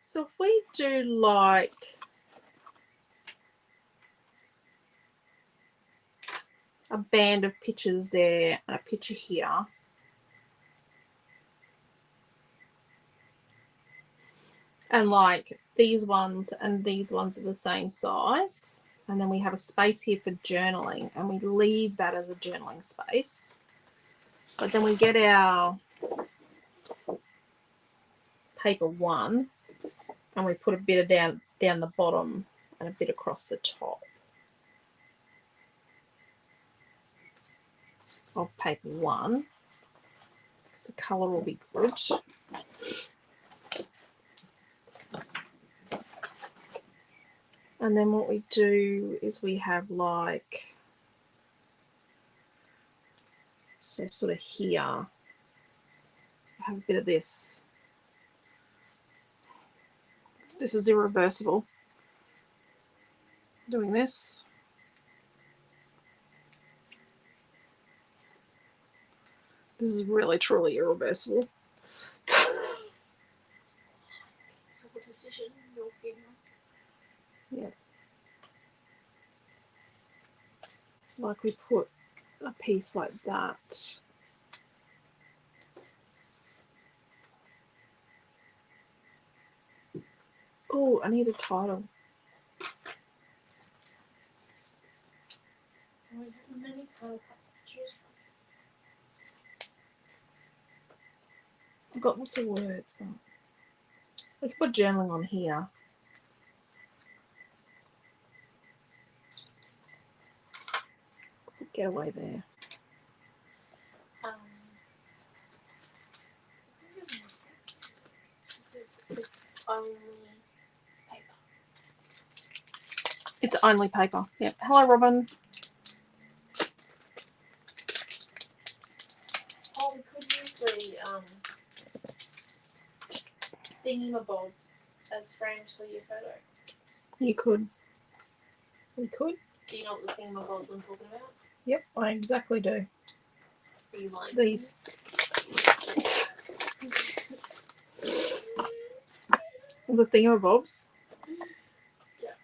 A: So if we do like a band of pictures there and a picture here. And like these ones and these ones are the same size. And then we have a space here for journaling and we leave that as a journaling space. But then we get our paper 1 and we put a bit of down the bottom and a bit across the top of paper 1. Because the colour will be good. And then what we do is we have like, so sort of here, I have a bit of this. This is irreversible. Doing this. This is really, truly irreversible.
B: Your decision, your opinion.
A: Yeah. Like we put a piece like that. Oh, I need a title.
B: We have many title cuts to choose from.
A: I've got lots of words, but we can put journaling on here. Put Getaway there.
B: It's only paper.
A: It's only paper. Yep. Hello, Robin.
B: Oh, we could use the thingamabobs as frames for your photo.
A: You could. We could.
B: Do you know what the thingamabobs I'm talking about?
A: Yep, I exactly do.
B: Are you lying?
A: These. The thingamabobs.
B: Yeah.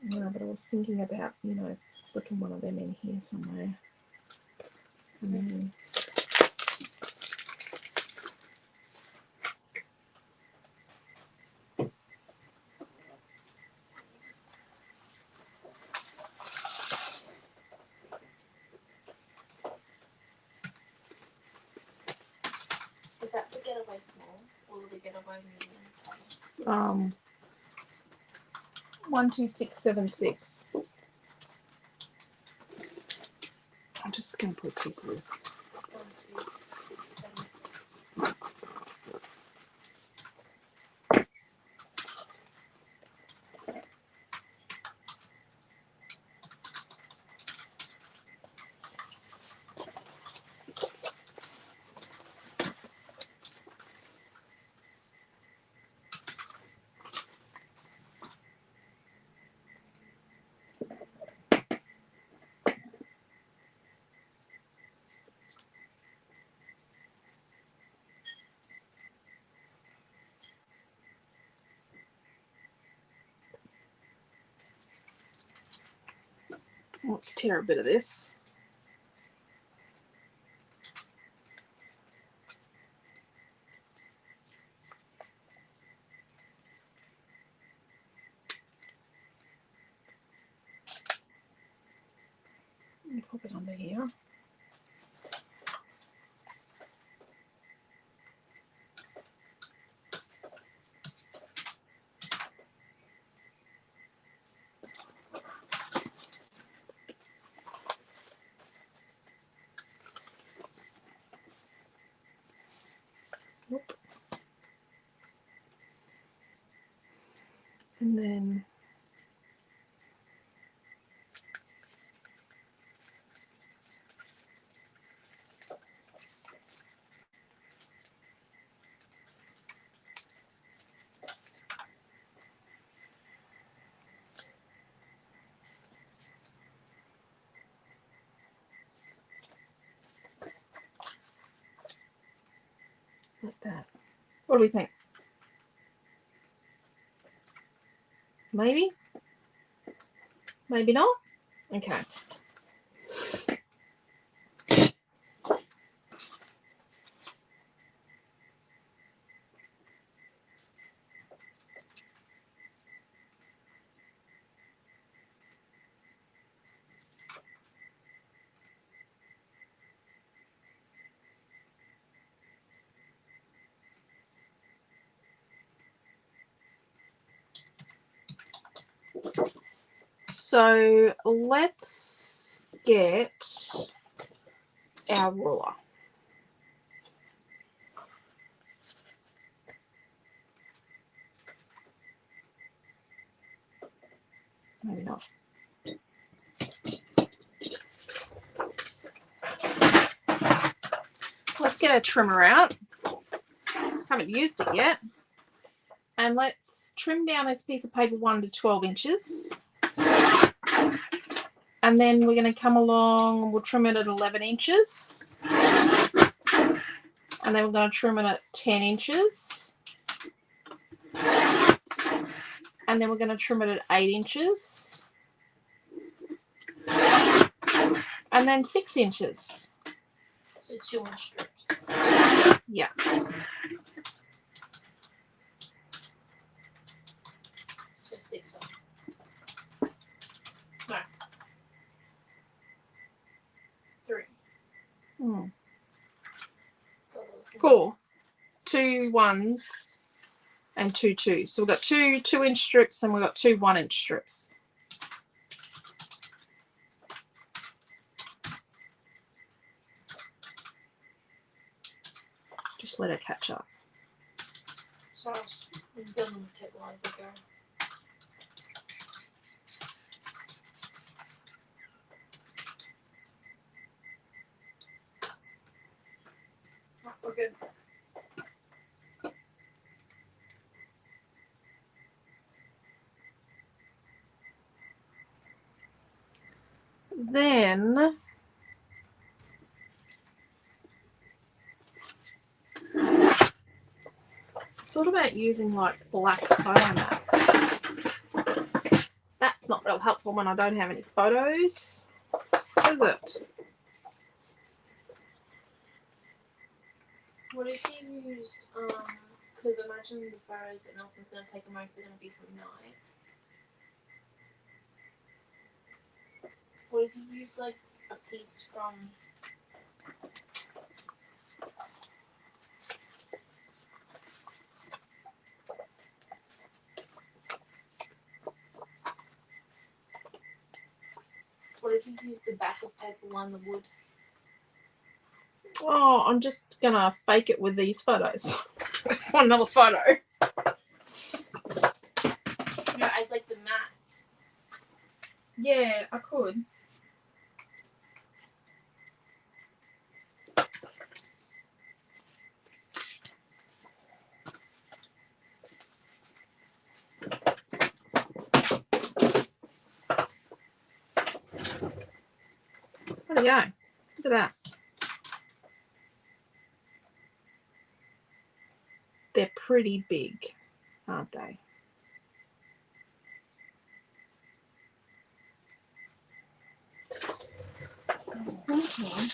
A: No, but I was thinking about, you know, flicking one of them in here somewhere. And then
B: Is that the Getaway small or the Getaway medium?
A: 12676. I'm just going to put a piece of this.
B: 1, 2, 6, 7, 6.
A: Let's tear a bit of this. And pop it under here. What do we think? Maybe? Maybe not? Okay. So let's get our ruler. Maybe not. Let's get our trimmer out. Haven't used it yet. And let's trim down this piece of paper 1 to 12 inches. And then we're going to come along and we'll trim it at 11 inches. And then we're going to trim it at 10 inches. And then we're going to trim it at 8 inches. And then 6 inches.
B: So 2 inch strips.
A: Yeah.
B: So 6 on. No. 3.
A: Cool. 2 1s and 2 2s. So we've got 2 2-inch strips and we've got 2 1-inch strips. Just let it catch up.
B: So we've done it a while ago. Oh, we're good.
A: Then thought about using like black photo mats. That's not real helpful when I don't have any photos, is it?
B: What if you used, because imagine the photos that Nelson's going to take are mostly going to be from night. What if you use like a piece from what if you use the back of paper on the wood?
A: Oh, I'm just gonna fake it with these photos. Want another photo?
B: No, as like the mat.
A: Yeah, I could. There we go. Look at that. They're pretty big, aren't they? Okay.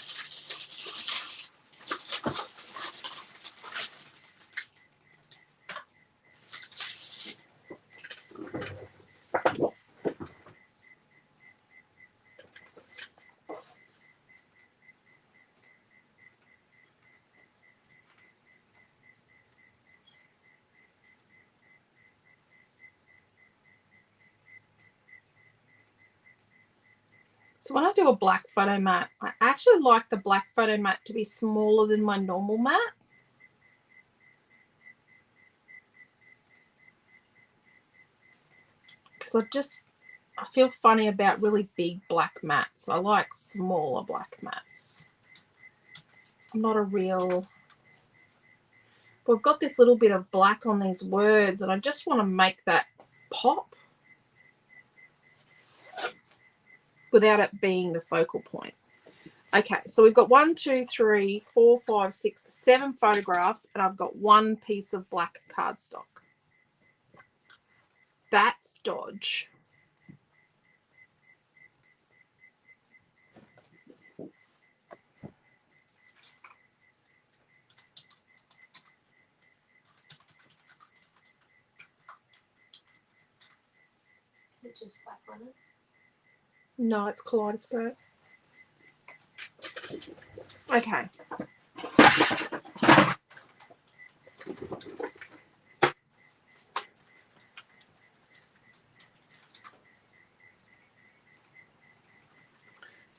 A: So when I do a black photo mat, I actually like the black photo mat to be smaller than my normal mat. Because I feel funny about really big black mats. I like smaller black mats. I'm not a real... We've got this little bit of black on these words and I just want to make that pop without it being the focal point. Okay, so we've got 1, 2, 3, 4, 5, 6, 7 photographs, and I've got 1 piece of black cardstock. That's dodge.
B: Is it just black on it?
A: No, it's kaleidoscope. Okay.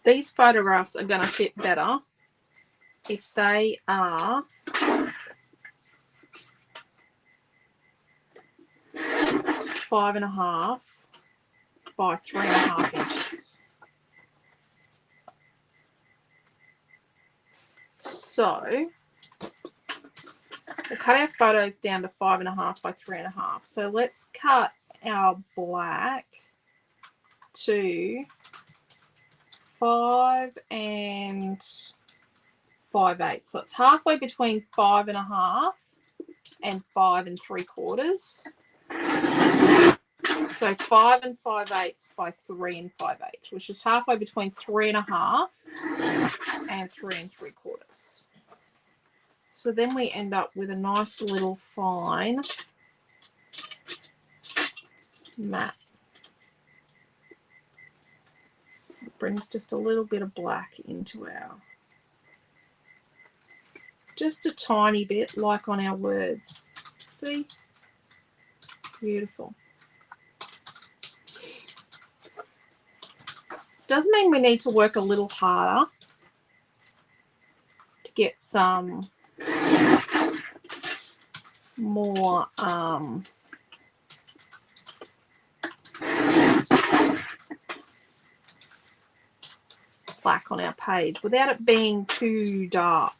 A: These photographs are going to fit better if they are 5.5 by 3.5 inches. So we'll cut our photos down to 5.5 by 3.5. So let's cut our black to 5 and 5/8. So it's halfway between 5.5 and 5 3/4. So 5 and 5/8 by 3 and 5/8, which is halfway between 3.5 and 3 3/4. So then we end up with a nice little fine mat. It brings just a little bit of black into our, just a tiny bit, like on our words. See? Beautiful. Does mean we need to work a little harder to get some more black on our page without it being too dark.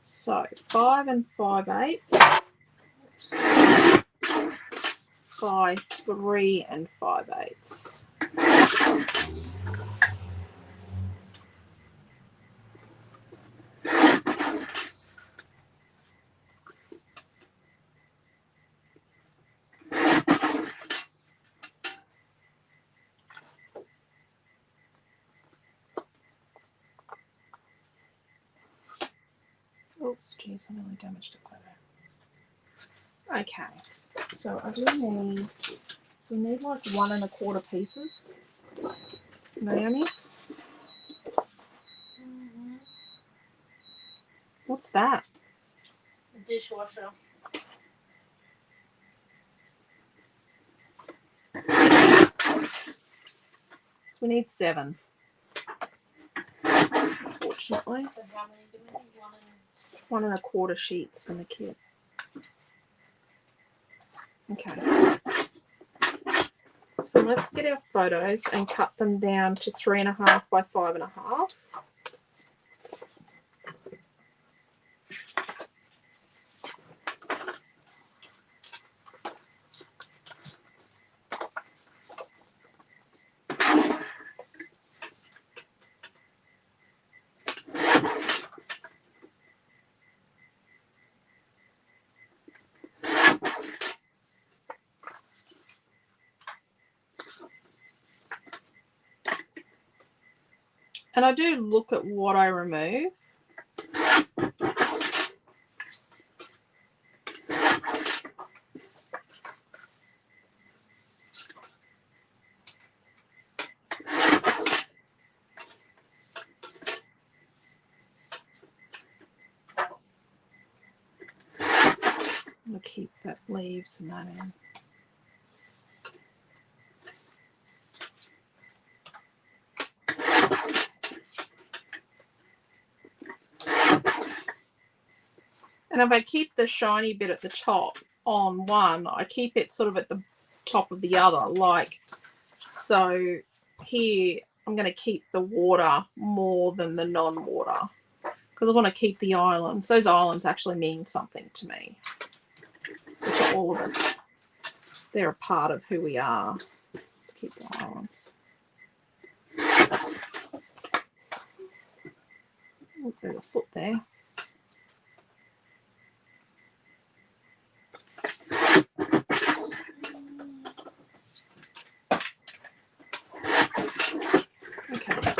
A: So 5 and 5/8 by 3 and 5/8. Oops, geez, I nearly damaged a photo. Okay, so I do need, so we need like 1 1/4 pieces. Naomi?
B: Mm-hmm.
A: What's that?
B: The dishwasher.
A: So we need 7. Unfortunately.
B: So how many do we need?
A: 1 1/4 sheets in the kit. Okay. So let's get our photos and cut them down to 3.5 by 5.5. And I do look at what I remove. I'm going to keep that leaves and that in. And if I keep the shiny bit at the top on one, I keep it sort of at the top of the other, like so. Here I'm going to keep the water more than the non-water because I want to keep the islands. Those islands actually mean something to me. which are all of us. They're a part of who we are. Let's keep the balance. Oh, there's a foot there. Okay.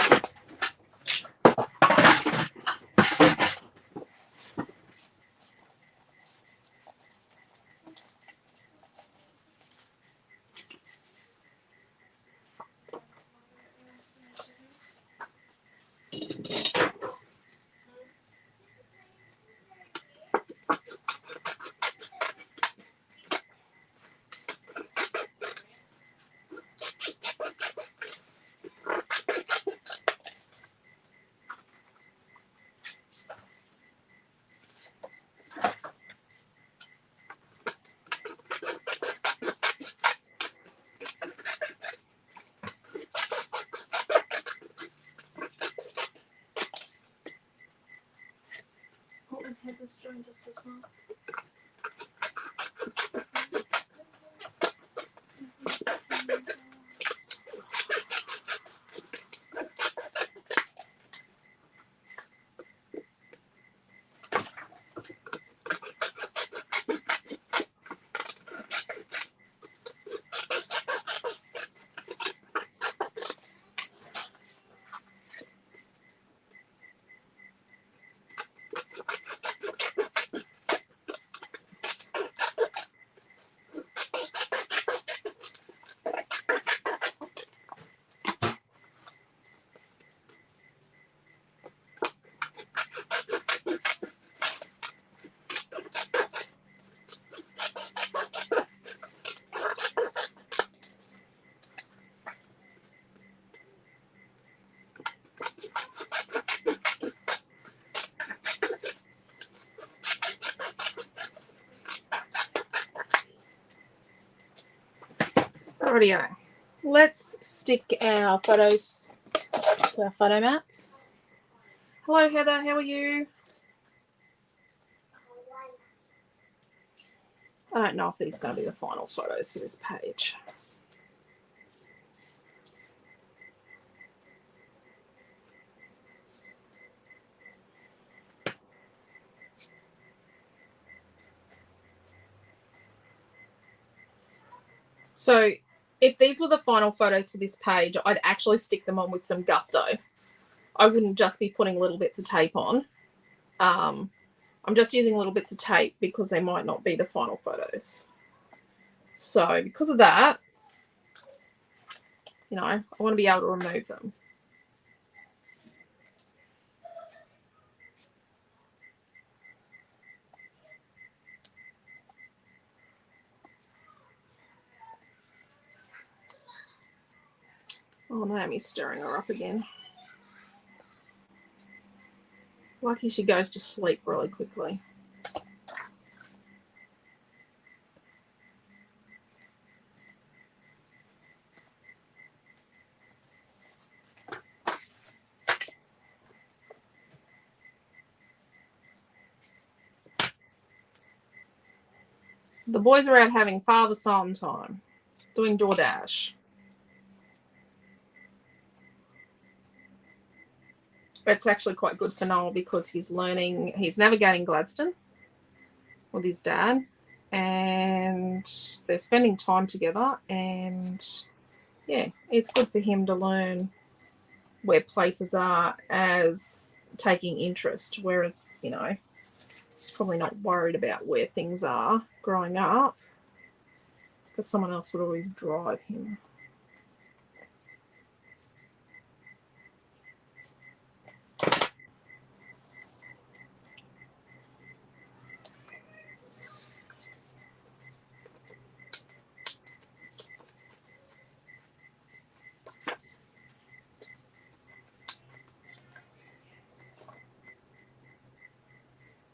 B: And Heather's joined us as well.
A: Rightio. Let's stick our photos to our photo mats. Hello, Heather. How are you? I don't know if these are going to be the final photos for this page. So if these were the final photos for this page, I'd actually stick them on with some gusto. I wouldn't just be putting little bits of tape on. I'm just using little bits of tape because they might not be the final photos. So because of that, you know, I want to be able to remove them. Oh, Naomi's stirring her up again. Lucky she goes to sleep really quickly. The boys are out having father-son time, doing DoorDash. It's actually quite good for Noel because he's navigating Gladstone with his dad, and they're spending time together, and yeah, it's good for him to learn where places are as taking interest, whereas, you know, he's probably not worried about where things are growing up because someone else would always drive him.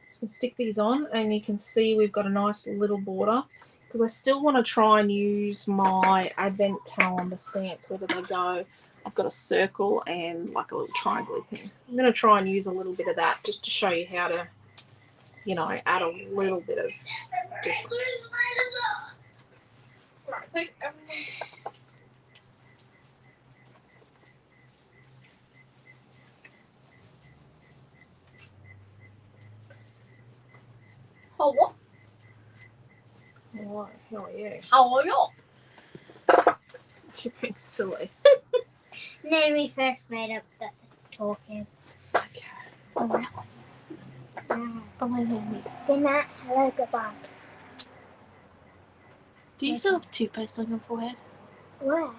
A: So stick these on, and you can see we've got a nice little border because I still want to try and use my advent calendar stamps. Where do they go? I've got a circle and like a little triangle thing. I'm going to try and use a little bit of that just to show you how to, you know, add a little bit of difference.
B: Right, quick, everyone. Hello.
A: Alright, how are you?
B: How are you?
A: You're being silly.
C: Then we first made up the talking.
A: Okay.
C: Alright.
A: Believe me.
C: Good night. Hello. Goodbye.
A: Do you still have toothpaste on your forehead?
C: Where?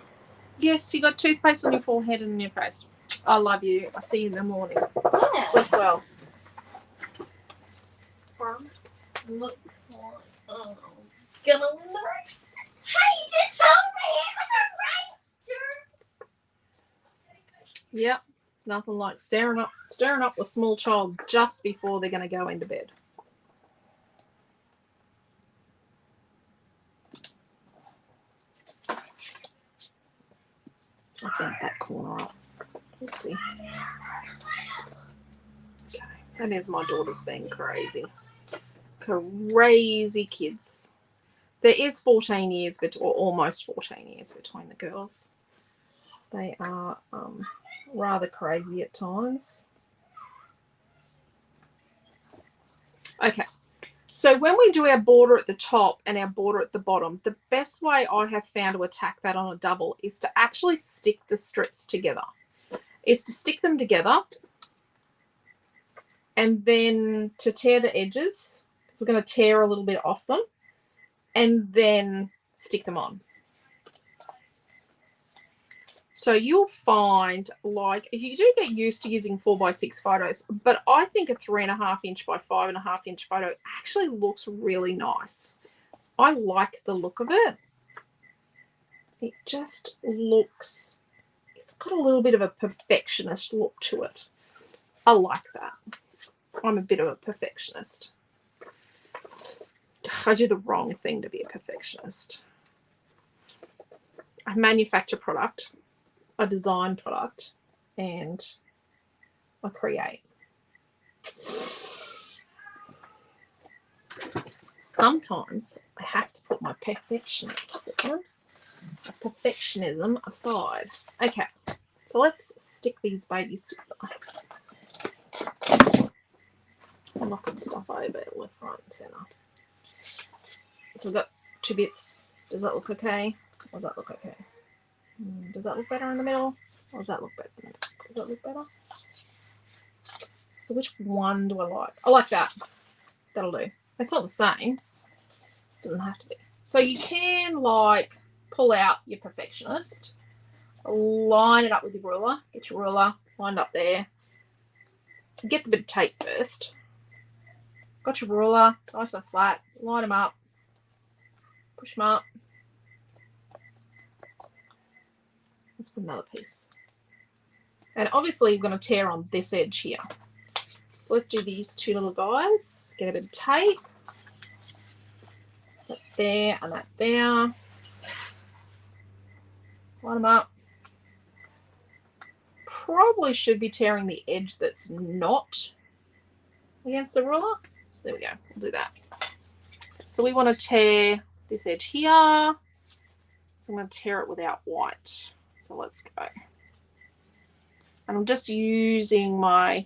A: Yes, you got toothpaste on your forehead and in your face. I love you. I'll see you in the morning.
B: Yeah.
A: Sleep well.
B: Looks like gonna win the race.
C: Hey, you did tell me I'm
A: Yep. Nothing like staring up the small child just before they're going to go into bed. I think that corner up. Let's see. Okay. And there's my daughters being crazy. Crazy kids. There is 14 years, or almost 14 years between the girls. They are rather crazy at times. Okay. So when we do our border at the top and our border at the bottom, the best way I have found to attack that on a double is to actually stick the strips together. Is to stick them together and then to tear the edges. So we're going to tear a little bit off them and then stick them on. So you'll find, like, you do get used to using 4x6 photos, but I think a 3.5 inch by 5.5 inch photo actually looks really nice. I like the look of it. It just looks, it's got a little bit of a perfectionist look to it. I like that. I'm a bit of a perfectionist. I do the wrong thing to be a perfectionist. I manufacture product. I design product and I create. Sometimes I have to put my perfectionism aside. Okay, so let's stick these babies together. I'm knocking stuff over left, right, and centre. So we've got 2 bits. Does that look okay? Or does that look okay? Does that look better in the middle? Or does that look better? Does that look better? So which one do I like? I like that. That'll do. It's not the same. It doesn't have to be. So you can, like, pull out your perfectionist, line it up with your ruler. Get your ruler lined up there. Get a bit of tape first. Got your ruler, nice and flat. Line them up. Push them up. Let's put another piece. And obviously you're going to tear on this edge here. So let's do these 2 little guys. Get a bit of tape. That there and that there. Line them up. Probably should be tearing the edge that's not against the ruler. So there we go. We'll do that. So we want to tear this edge here. So I'm going to tear it without white. So let's go. And I'm just using my,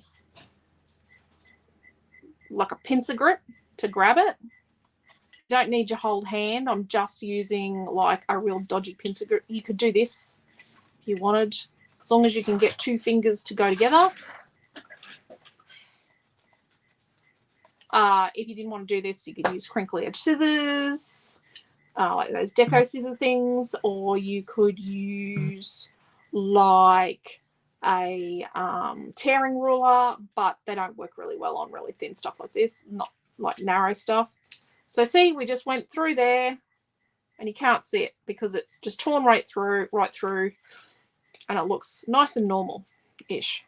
A: like a pincer grip to grab it. You don't need your whole hand. I'm just using like a real dodgy pincer grip. You could do this if you wanted, as long as you can get 2 fingers to go together. If you didn't want to do this, you could use crinkly edge scissors, like those deco scissor things, or you could use like a tearing ruler, but they don't work really well on really thin stuff like this, not like narrow stuff. So see, we just went through there and you can't see it because it's just torn right through, and it looks nice and normal-ish.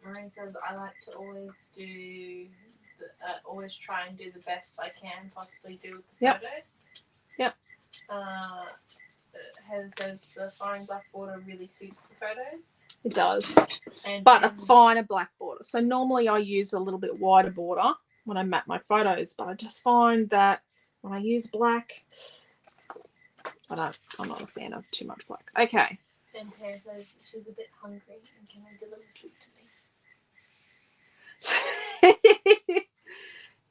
B: Maureen says I like to always try and do the best I can possibly do with the photos.
A: Yep.
B: says the fine black border really suits the photos.
A: It does.
B: And
A: But a finer black border. So normally I use a little bit wider border when I map my photos, but I just find that when I use black, I'm not a fan of too much black. Okay.
B: And Pear says she's a bit hungry and can I deliver food to me?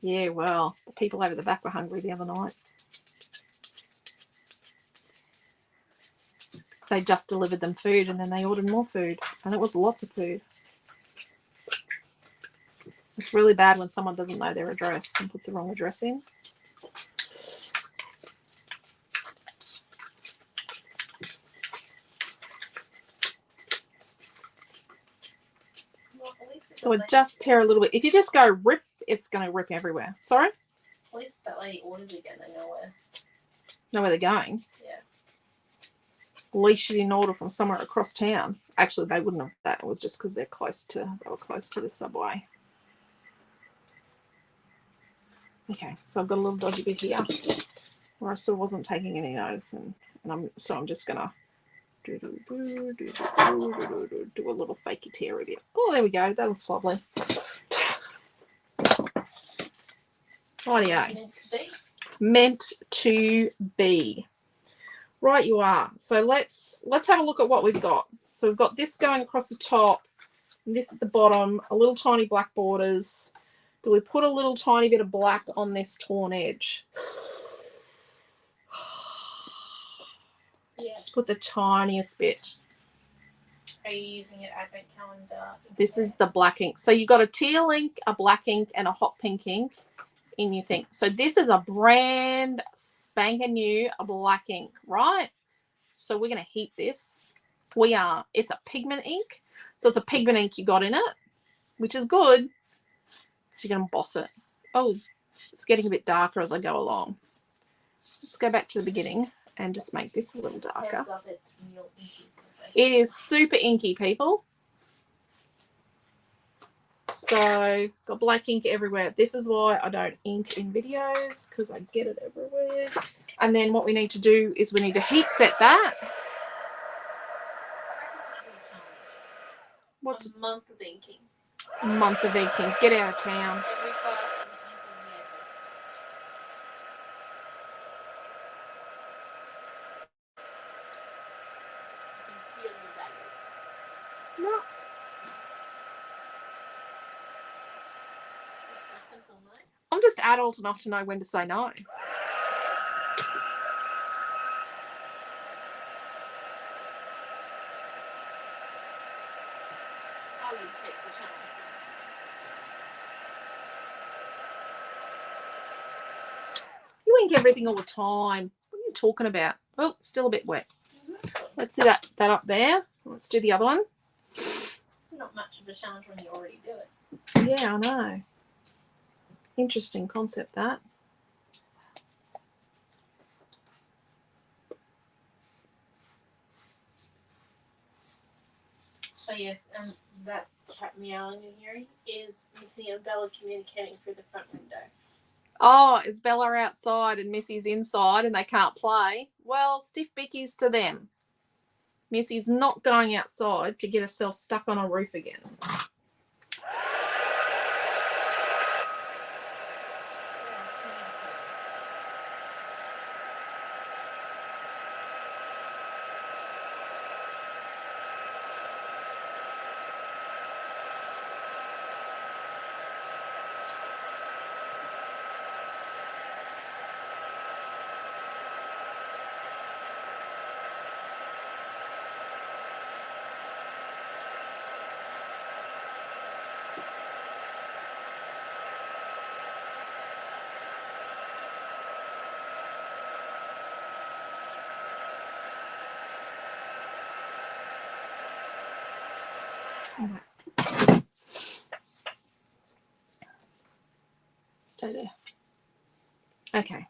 A: Yeah, well, the people over the back were hungry the other night. They just delivered them food and then they ordered more food, and it was lots of food. It's really bad when someone doesn't know their address and puts the wrong address in.
B: Well, at least
A: So I just tear a little bit. If you just go rip, it's going to rip everywhere. Sorry?
B: At least that lady orders again. They know
A: Know where they're going.
B: Yeah.
A: At least she didn't order from somewhere across town. Actually, they wouldn't have that. It was just because they were close to the subway. Okay, so I've got a little dodgy bit here where I still wasn't taking any notice, and I'm just gonna do a little fakey tear of it. Oh, there we go. That looks lovely. Rightio. Meant to be. Right, you are. So let's have a look at what we've got. So we've got this going across the top, and this at the bottom, a little tiny black borders. Do we put a little tiny bit of black on this torn edge?
B: Yes.
A: Put the tiniest bit.
B: Are you using an advent calendar?
A: This is the black ink. So you've got a teal ink, a black ink, and a hot pink ink in your thing. So this is a brand spanking new black ink, right? So we're going to heat this. It's a pigment ink. So it's a pigment ink you got in it, which is good. You're going to emboss it. Oh, it's getting a bit darker as I go along. Let's go back to the beginning and just make this a little darker. It is super inky, people. So, got black ink everywhere. This is why I don't ink in videos, because I get it everywhere. And then what we need to do is we need to heat set that. What's
B: a month of inking?
A: A month of inking. Get out of town.
B: Every class and inking the edges. You can feel the daggers.
A: No.
B: That's a simple no.
A: I'm just adult enough to know when to say no.
B: I would take the challenge.
A: You ink everything all the time. What are you talking about? Oh, still a bit wet. Let's do that up there. Let's do the other one.
B: It's not much of a challenge when you already do it.
A: Yeah, I know. Interesting concept, that.
B: Oh yes, and that cat meowing you're hearing is Missy and Bella communicating through the front window.
A: Oh, is Bella outside and Missy's inside and they can't play? Well, stiff bickies to them. Missy's not going outside to get herself stuck on a roof again. Stay there. Okay.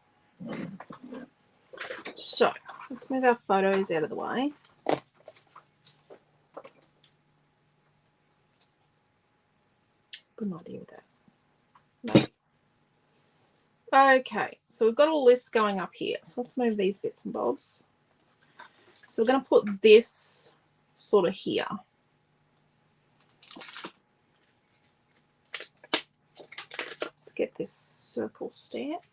A: So let's move our photos out of the way. Good idea with that. No. Okay, so we've got all this going up here. So let's move these bits and bobs. So we're going to put this sort of here. Let's get this circle stamp.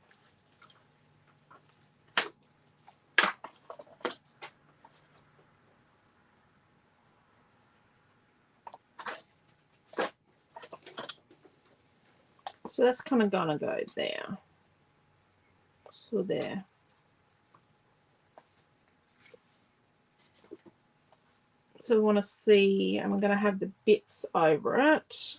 A: So that's kind of gonna go there. So there. So we want to see, and we're going to have the bits over it.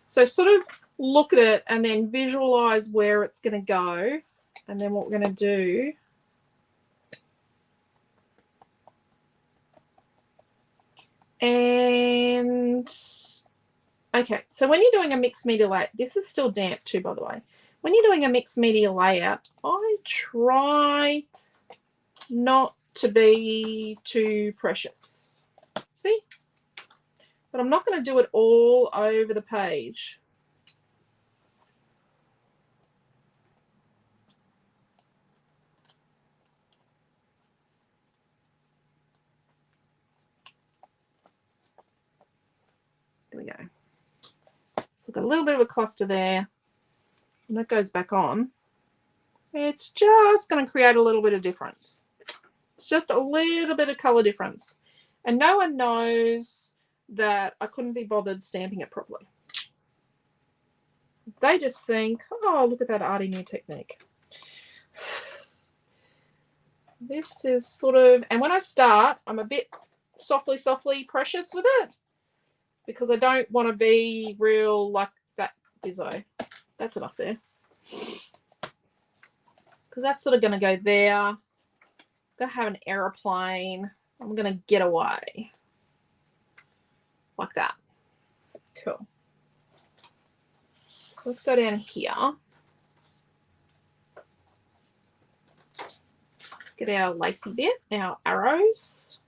A: So sort of look at it and then visualize where it's going to go. And then what we're going to do and okay, so when you're doing a mixed media layout, this is still damp too, by the way. When you're doing a mixed media layout, I try not to be too precious. See? But I'm not going to do it all over the page. There we go. So got a little bit of a cluster there, and that goes back on. It's just going to create a little bit of difference. It's just a little bit of color difference. And no one knows that I couldn't be bothered stamping it properly. They just think, oh, look at that arty new technique. This is sort of, and when I start, I'm a bit softly precious with it, because I don't want to be real like that Bizzo. That's enough there. Because that's sort of going to go there. I'm going to have an aeroplane. I'm going to get away. Like that. Cool. Let's go down here. Let's get our lacy bit, our arrows.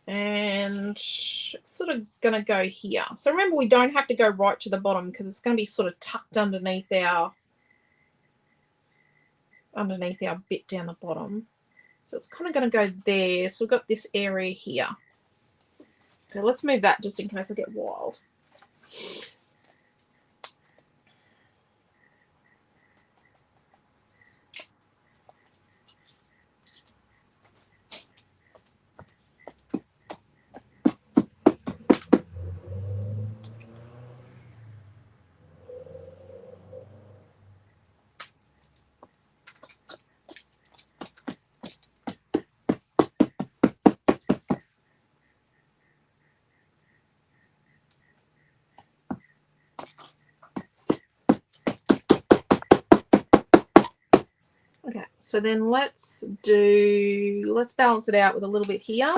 A: And it's sort of going to go here. So remember, we don't have to go right to the bottom because it's going to be sort of tucked underneath our bit down the bottom. So it's kind of going to go there. So we've got this area here. Okay, let's move that just in case I get wild. Okay, so then let's balance it out with a little bit here.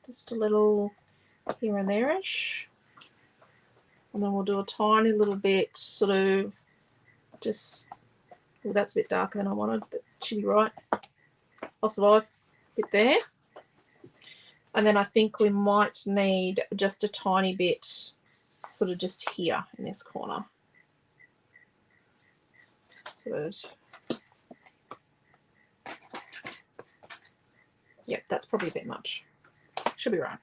A: Just a little here and there-ish. And then we'll do a tiny little bit sort of just, well, that's a bit darker than I wanted, but it should be right. I'll survive. Bit there. And then I think we might need just a tiny bit sort of just here in this corner. So, yep, that's probably a bit much. Should be right.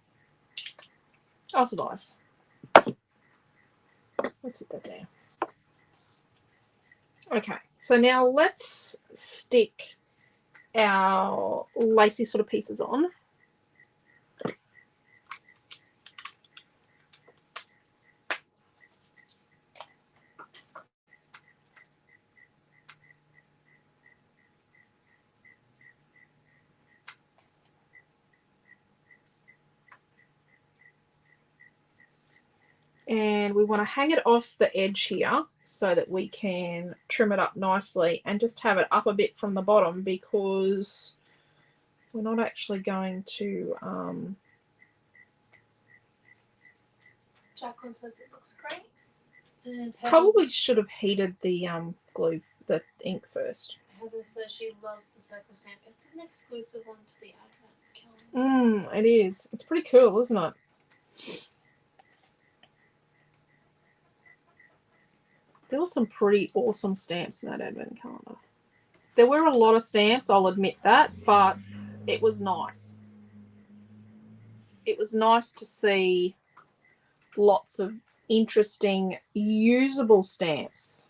A: I'll survive. Let's sit that there. Okay, so now let's stick our lacy sort of pieces on. And we want to hang it off the edge here so that we can trim it up nicely and just have it up a bit from the bottom, because we're not actually going to
B: Jacqueline says it looks great. And
A: probably should have heated the glue, the ink first.
B: Heather says she loves the circle stamp. It's an exclusive one to the advent calendar.
A: It is. It's pretty cool, isn't it? There were some pretty awesome stamps in that advent calendar. There were a lot of stamps, I'll admit that, but it was nice. It was nice to see lots of interesting, usable stamps.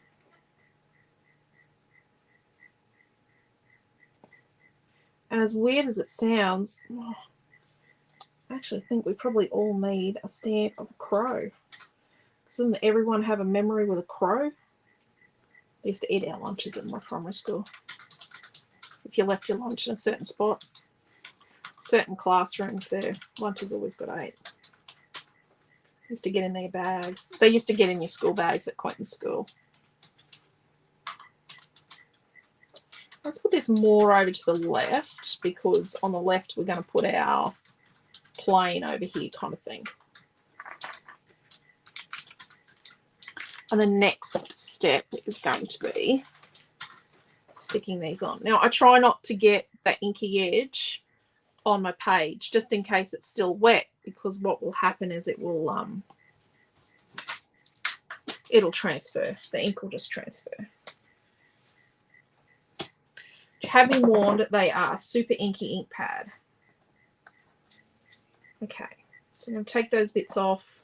A: And as weird as it sounds, I actually think we probably all need a stamp of a crow. Doesn't everyone have a memory with a crow? I used to eat our lunches in my primary school. If you left your lunch in a certain spot, certain classrooms, their lunches always got ate. Used to get in their bags. They used to get in your school bags at Quentin School. Let's put this more over to the left, because on the left we're going to put our plane over here kind of thing. And the next step is going to be sticking these on. Now, I try not to get that inky edge on my page, just in case it's still wet, because what will happen is it will it'll transfer. The ink will just transfer. Have been warned, they are super inky ink pad. Okay, so I'm going to take those bits off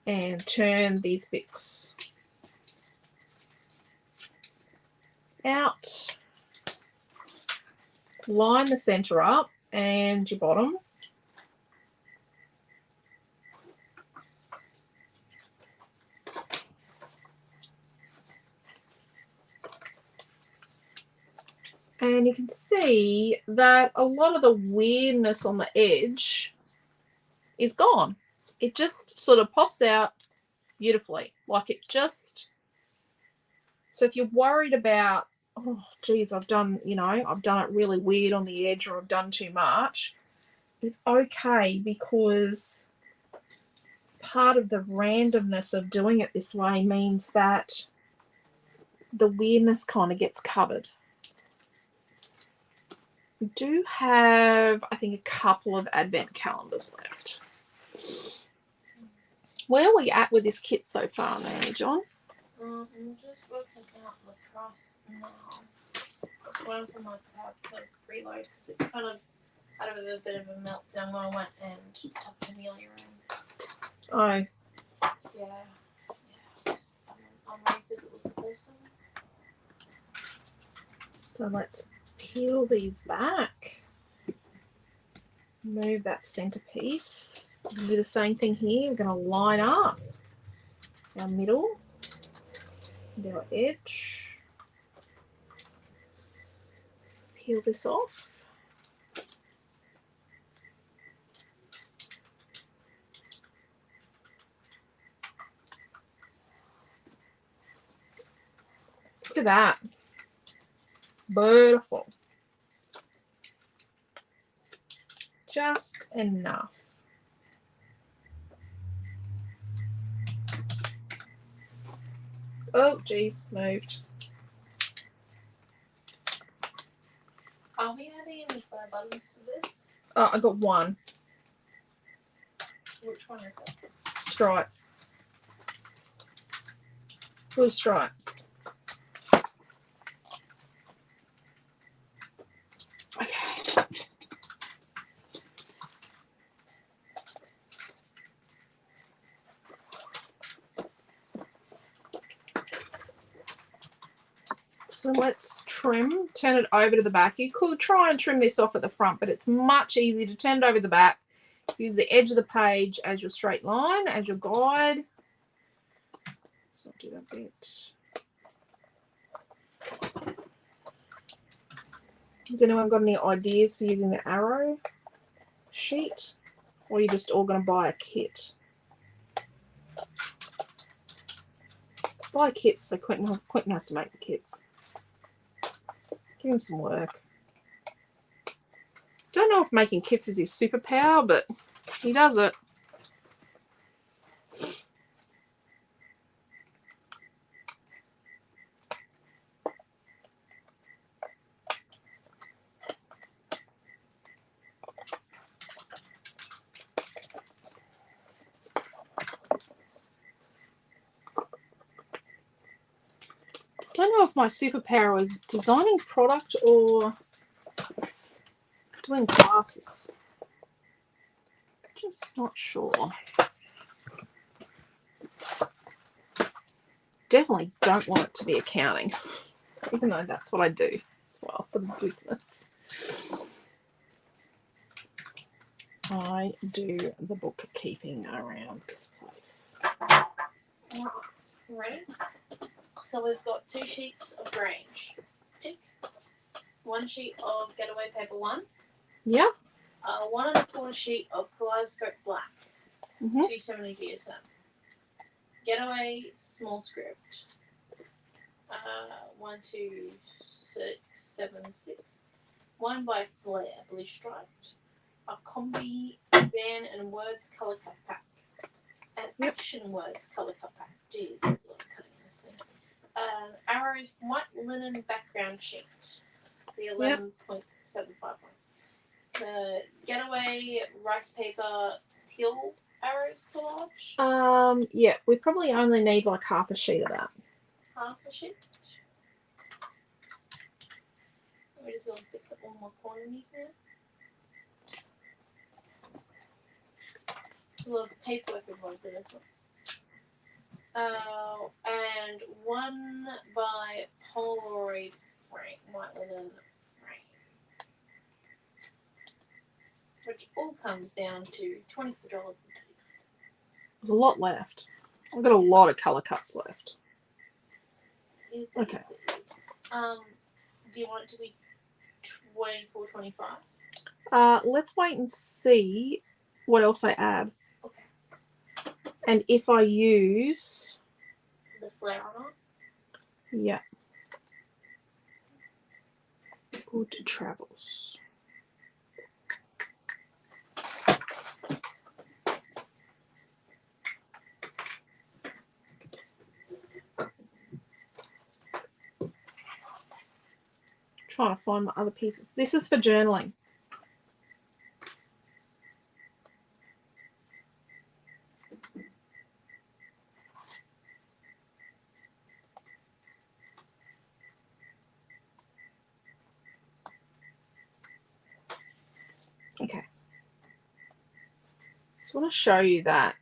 A: and turn these bits out. Line the center up and your bottom. And you can see that a lot of the weirdness on the edge is gone. It just sort of pops out beautifully. Like it just... So if you're worried about, oh, geez, I've done it really weird on the edge, or I've done too much, it's okay, because part of the randomness of doing it this way means that the weirdness kind of gets covered. We do have, I think, a couple of advent calendars left. Where are we at with this kit so far, Nanny John?
B: I'm just working out the price now. Just waiting for my tab to reload, because it kind of had a bit of a meltdown when I went and tucked Amelia in.
A: Oh.
B: Yeah. I'm says it looks awesome.
A: So let's peel these back. Move that centerpiece. Do the same thing here. We're going to line up our middle and our edge. Peel this off. Look at that. Beautiful. Just enough. Oh, geez, moved.
B: Are we adding any fur buttons to this?
A: Oh, I got one.
B: Which one is it?
A: Stripe. Blue stripe. Okay. So let's trim, turn it over to the back. You could try and trim this off at the front, but it's much easier to turn it over the back. Use the edge of the page as your straight line, as your guide. Let's not do that bit. Has anyone got any ideas for using the arrow sheet? Or are you just all going to buy a kit? Buy kits, so Quentin has to make the kits. Give him some work. Don't know if making kits is his superpower, but he does it. know if my superpower is designing product or doing classes. Just not sure. Definitely don't want it to be accounting, even though that's what I do as well for the business. I do the bookkeeping around this place.
B: Ready? So we've got 2 sheets of Grange. Tick. 1 sheet of Getaway paper 1.
A: Yeah.
B: 1 1/4 sheet of Kaleidoscope Black. 270 GSM. Getaway small script. 1, 2, 6, 7, 6. 1 by Flair, blue striped. A combi van and words color cut pack. An action words color cut pack. Jeez, I love cutting this thing. Arrows white linen background sheet. The 11.75 one. The Getaway rice paper teal arrows collage.
A: Yeah, we probably only need like half a sheet of that.
B: Half a sheet. We're just going to fix up all my quantities there. A little paperwork involved in this one. And 1 by Polaroid frame, white linen frame. Which all comes down to $24.30.
A: There's a lot left. I've got a lot of colour cuts left. Okay.
B: Do you want it to be $24.25?
A: Let's wait and see what else I add.
B: Okay.
A: And if I use
B: the flare on it?
A: Yeah. Good travels. Trying to find my other pieces. This is for journaling. Okay. So I want to show you that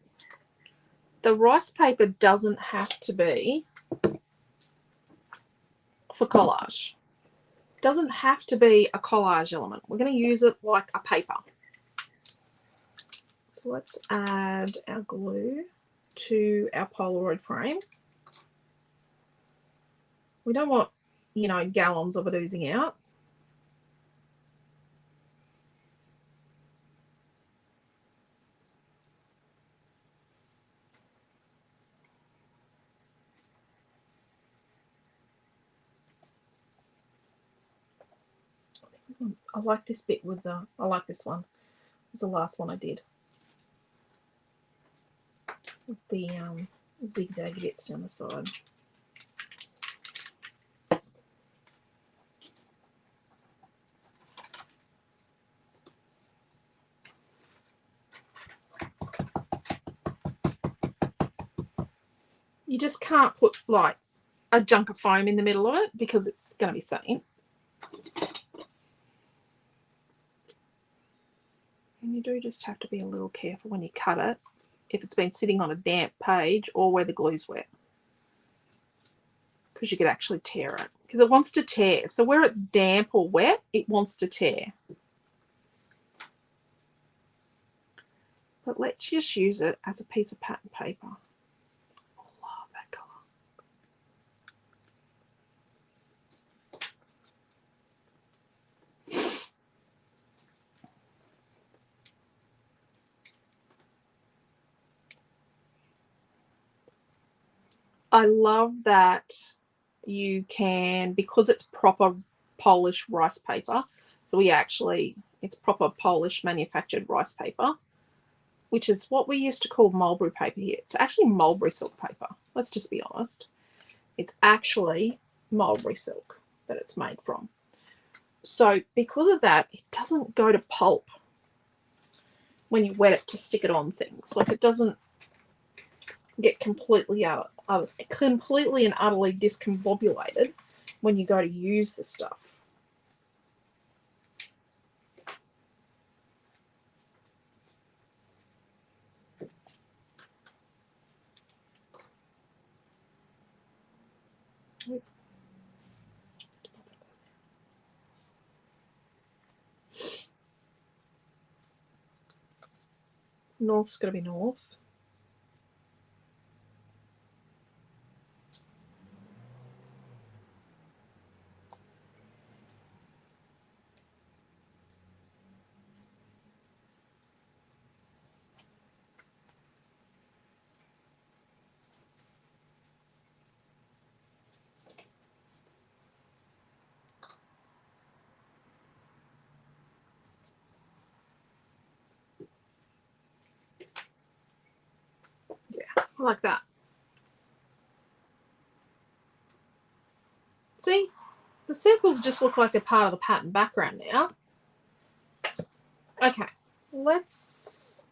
A: the rice paper doesn't have to be for collage. It doesn't have to be a collage element. We're going to use it like a paper. So let's add our glue to our Polaroid frame. We don't want, you know, gallons of it oozing out. I like this bit with the, I like this one. It was the last one I did. With the zigzag bits down the side. You just can't put like a chunk of foam in the middle of it because it's going to be seen. And you do just have to be a little careful when you cut it if it's been sitting on a damp page or where the glue's wet, because you could actually tear it because it wants to tear. So where it's damp or wet, it wants to tear. But let's just use it as a piece of pattern paper. I love that colour. I love that you can, because it's proper Polish rice paper, so we actually, it's proper Polish manufactured rice paper, which is what we used to call mulberry paper here. It's actually mulberry silk paper. Let's just be honest. It's actually mulberry silk that it's made from. So because of that, it doesn't go to pulp when you wet it to stick it on things. Like it doesn't get completely and utterly discombobulated when you go to use the stuff. North's got to be north. I like that. See, the circles just look like they're part of the pattern background now. Okay, let's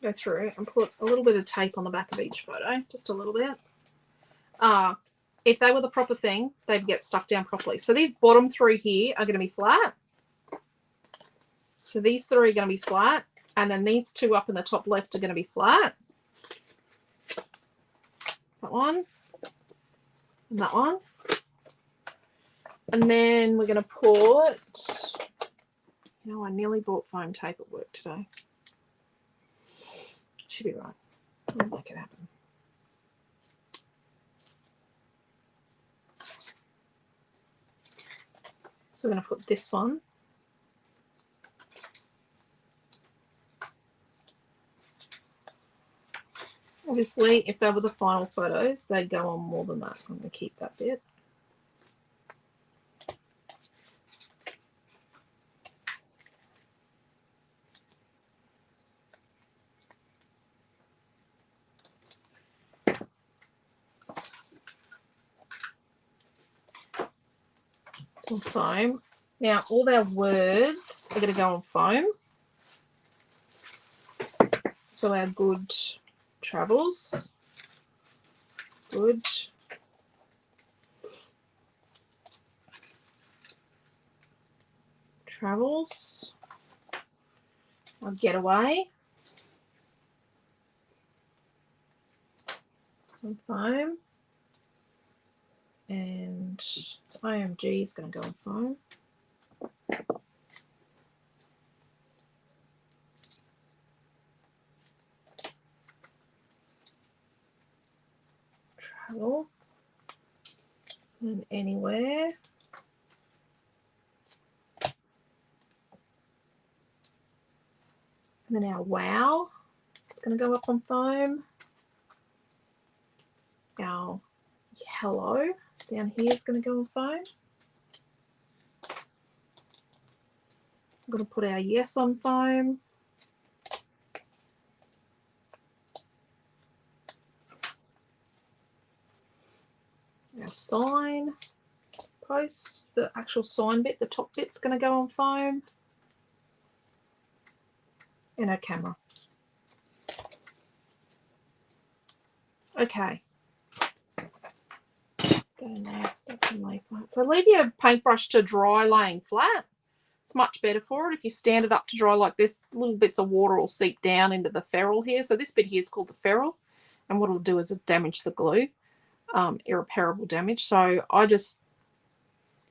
A: go through and put a little bit of tape on the back of each photo, just a little bit. If they were the proper thing, they'd get stuck down properly. So these bottom three here are going to be flat. So these three are going to be flat, and then these two up in the top left are going to be flat. That one and that one. And then we're going to put, you know, I nearly bought foam tape at work today. Should be right. I'll make it happen. So we're going to put this one. Obviously, if they were the final photos, they'd go on more than that. I'm going to keep that bit. It's on foam. Now, all our words are going to go on foam. So our good travels, good travels, our getaway, some foam, and IMG is going to go on foam. And anywhere. And then our wow, it's going to go up on foam. Our hello down here is going to go on foam. I'm going to put our yes on foam. Our sign post, the actual sign bit, the top bit's going to go on foam. And our camera. Okay. Go now. That's some lay flat. So leave your paintbrush to dry laying flat. It's much better for it. If you stand it up to dry like this, little bits of water will seep down into the ferrule here. So this bit here is called the ferrule. And what it'll do is it damage the glue. Irreparable damage. So I just,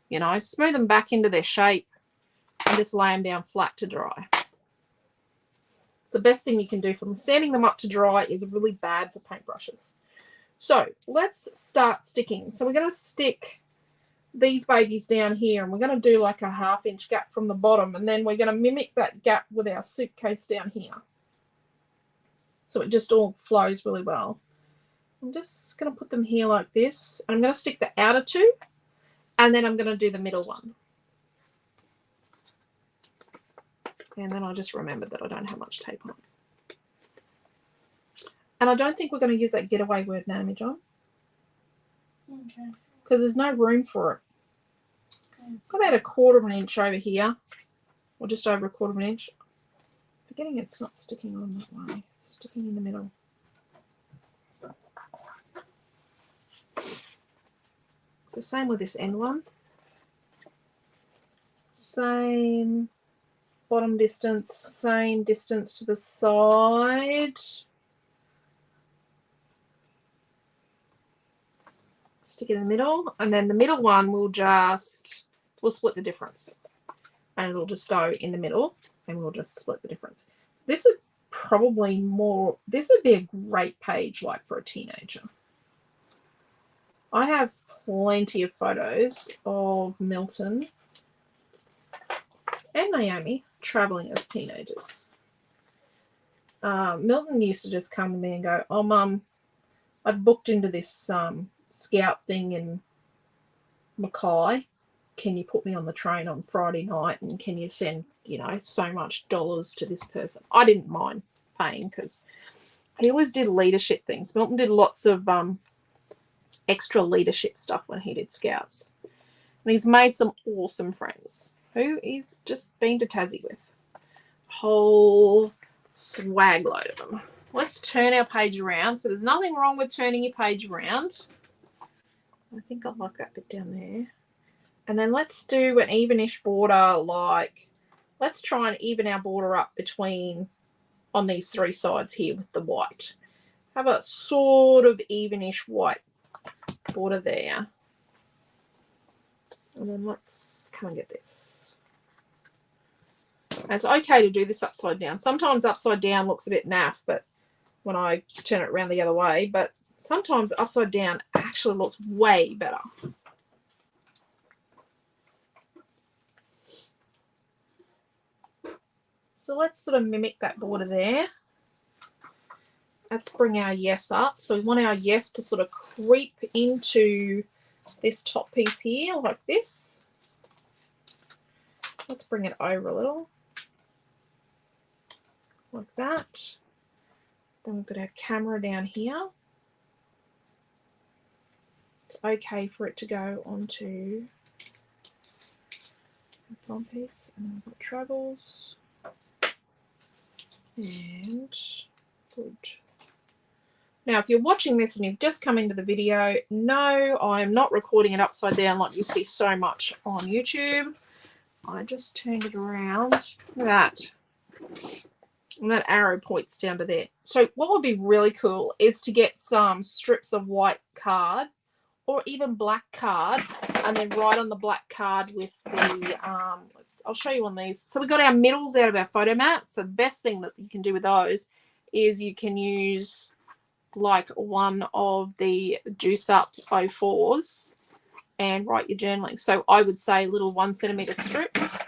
A: you know, smooth them back into their shape and just lay them down flat to dry. It's the best thing you can do for them. Sanding them up to dry is really bad for paintbrushes. So let's start sticking. So we're going to stick these babies down here, and we're going to do like a 1/2 inch gap from the bottom, and then we're going to mimic that gap with our suitcase down here. So it just all flows really well. I'm just going to put them here like this. I'm going to stick the outer two, and then I'm going to do the middle one. And then I just remembered that I don't have much tape on. And I don't think we're going to use that getaway word name, John.
B: Okay.
A: Because there's no room for it. Got about 1/4 inch over here, or just over 1/4 inch. Forgetting it's not sticking on that way. It's sticking in the middle. So same with this end one. Same bottom distance, same distance to the side. Stick it in the middle, and then the middle one we'll split the difference. And it'll just go in the middle, and we'll just split the difference. This is probably more, this would be a great page like for a teenager. I have plenty of photos of Milton and Naomi traveling as teenagers. Milton used to just come to me and go, "Oh, Mum, I've booked into this scout thing in Mackay. Can you put me on the train on Friday night, and can you send, so much dollars to this person?" I didn't mind paying because he always did leadership things. Milton did lots of extra leadership stuff when he did scouts. And he's made some awesome friends who he's just been to Tassie with. A whole swag load of them. Let's turn our page around. So there's nothing wrong with turning your page around. I think I like that bit down there. And then let's do an evenish border, let's try and even our border up on these three sides here with the white. Have a sort of evenish white border there. And then let's come and get this. And it's okay to do this upside down. Sometimes upside down looks a bit naff, but when I turn it around the other way, but sometimes upside down actually looks way better. So let's sort of mimic that border there. Let's bring our yes up. So we want our yes to sort of creep into this top piece here like this. Let's bring it over a little. Like that. Then we've got our camera down here. It's okay for it to go onto the front piece. And then we've got travels. And good. Now, if you're watching this and you've just come into the video, no, I'm not recording it upside down like you see so much on YouTube. I just turned it around. Look at that. And that arrow points down to there. So what would be really cool is to get some strips of white card or even black card, and then write on the black card with the, I'll show you on these. So we got our middles out of our photo mat. So the best thing that you can do with those is you can use like one of the Juice Up 04s and write your journaling. So I would say little 1 centimeter strips.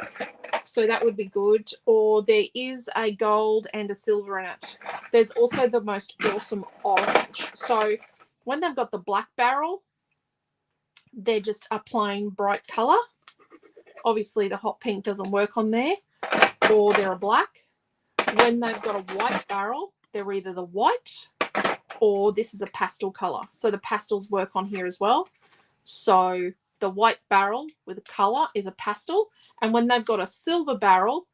A: So that would be good. Or there is a gold and a silver in it. There's also the most awesome orange. So when they've got the black barrel, they're just a plain bright color. Obviously the hot pink doesn't work on there, or they're a black. When they've got a white barrel, they're either the white or this is a pastel color. So the pastels work on here as well. So the white barrel with a color is a pastel, and when they've got a silver barrel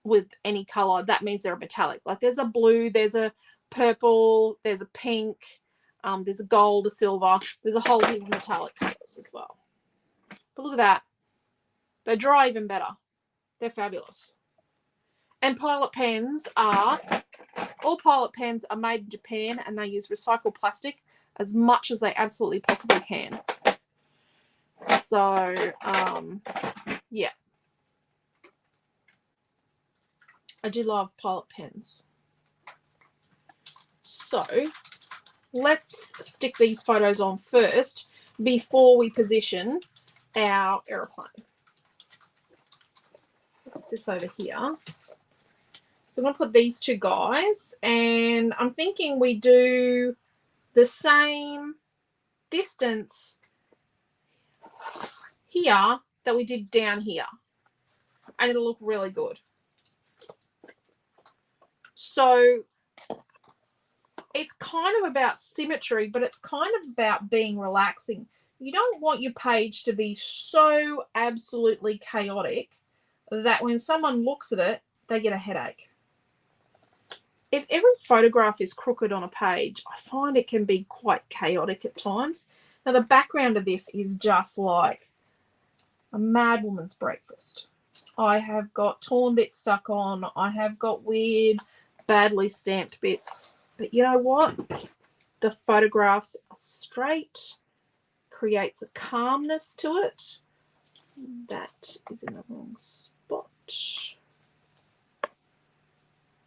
A: with any color, that means they're a metallic. Like there's a blue, there's a purple, there's a pink, there's a gold, a silver. There's a whole heap of metallic colors as well. But look at that. They dry even better. They're fabulous. And Pilot pens are, all Pilot pens are made in Japan, and they use recycled plastic as much as they absolutely possibly can. So, yeah. I do love Pilot pens. So, let's stick these photos on first before we position our aeroplane. Let's put this over here. So I'm going to put these two guys, and I'm thinking we do the same distance here that we did down here, and it'll look really good. So it's kind of about symmetry, but it's kind of about being relaxing. You don't want your page to be so absolutely chaotic that when someone looks at it, they get a headache. If every photograph is crooked on a page, I find it can be quite chaotic at times. Now the background of this is just like a mad woman's breakfast. I have got torn bits stuck on. I have got weird, badly stamped bits. But you know what? The photographs are straight. Creates a calmness to it. That is in the wrong spot.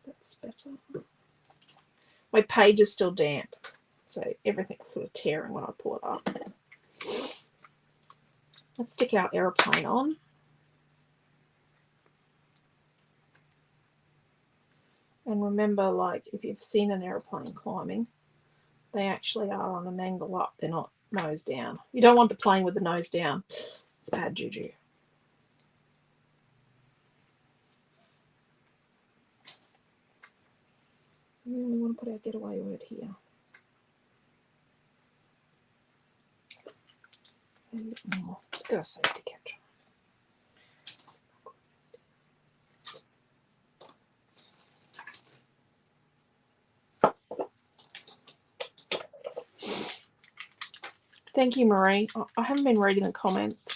A: That's better. My page is still damp, so everything's sort of tearing when I pull it up. Let's stick our aeroplane on. And remember, like, if you've seen an aeroplane climbing, they actually are on an angle up. They're not nose down. You don't want the plane with the nose down. It's bad juju. We really want to put our getaway word here. And a bit more. It's got a safety catch. Thank you, Marie. I haven't been reading the comments.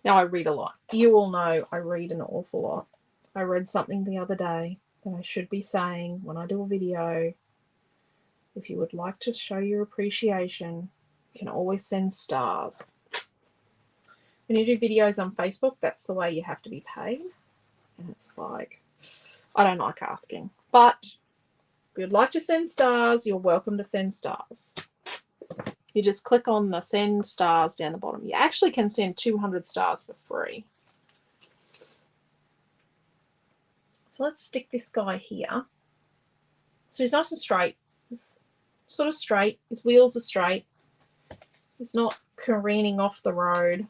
A: Now, I read a lot. You all know I read an awful lot. I read something the other day that I should be saying when I do a video. If you would like to show your appreciation, you can always send stars. When you do videos on Facebook, that's the way you have to be paid. And it's like, I don't like asking. But if you'd like to send stars, you're welcome to send stars. You just click on the send stars down the bottom. You actually can send 200 stars for free. So let's stick this guy here. So he's nice and straight. He's sort of straight. His wheels are straight. He's not careening off the road.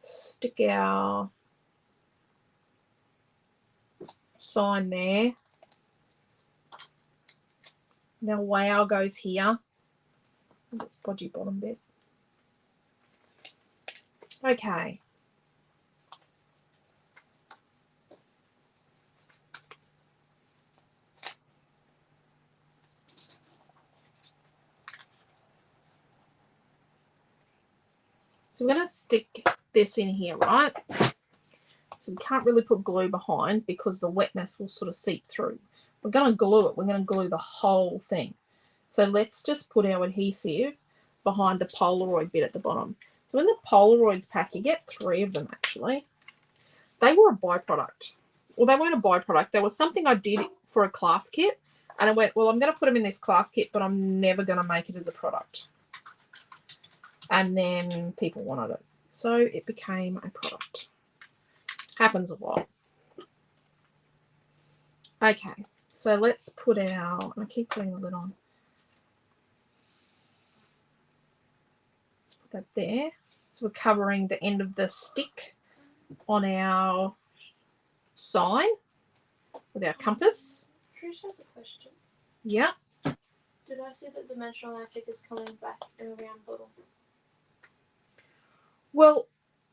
A: Stick our sign there. Now wow goes here. This podgy bottom bit. Okay. So we're going to stick this in here, right? So we can't really put glue behind because the wetness will sort of seep through. We're going to glue it. We're going to glue the whole thing. So let's just put our adhesive behind the Polaroid bit at the bottom. So in the Polaroids pack, you get 3 of them actually. They were a byproduct. Well, they weren't a byproduct. There was something I did for a class kit. And I went, well, I'm going to put them in this class kit, but I'm never going to make it as a product. And then people wanted it. So it became a product. Happens a lot. Okay. So let's put our, I keep putting the lid on. Let's put that there. So we're covering the end of the stick on our sign with our compass.
B: Trish has a question.
A: Yeah.
B: Did I see that Dimensional Magic is coming back in a round bottle?
A: Well,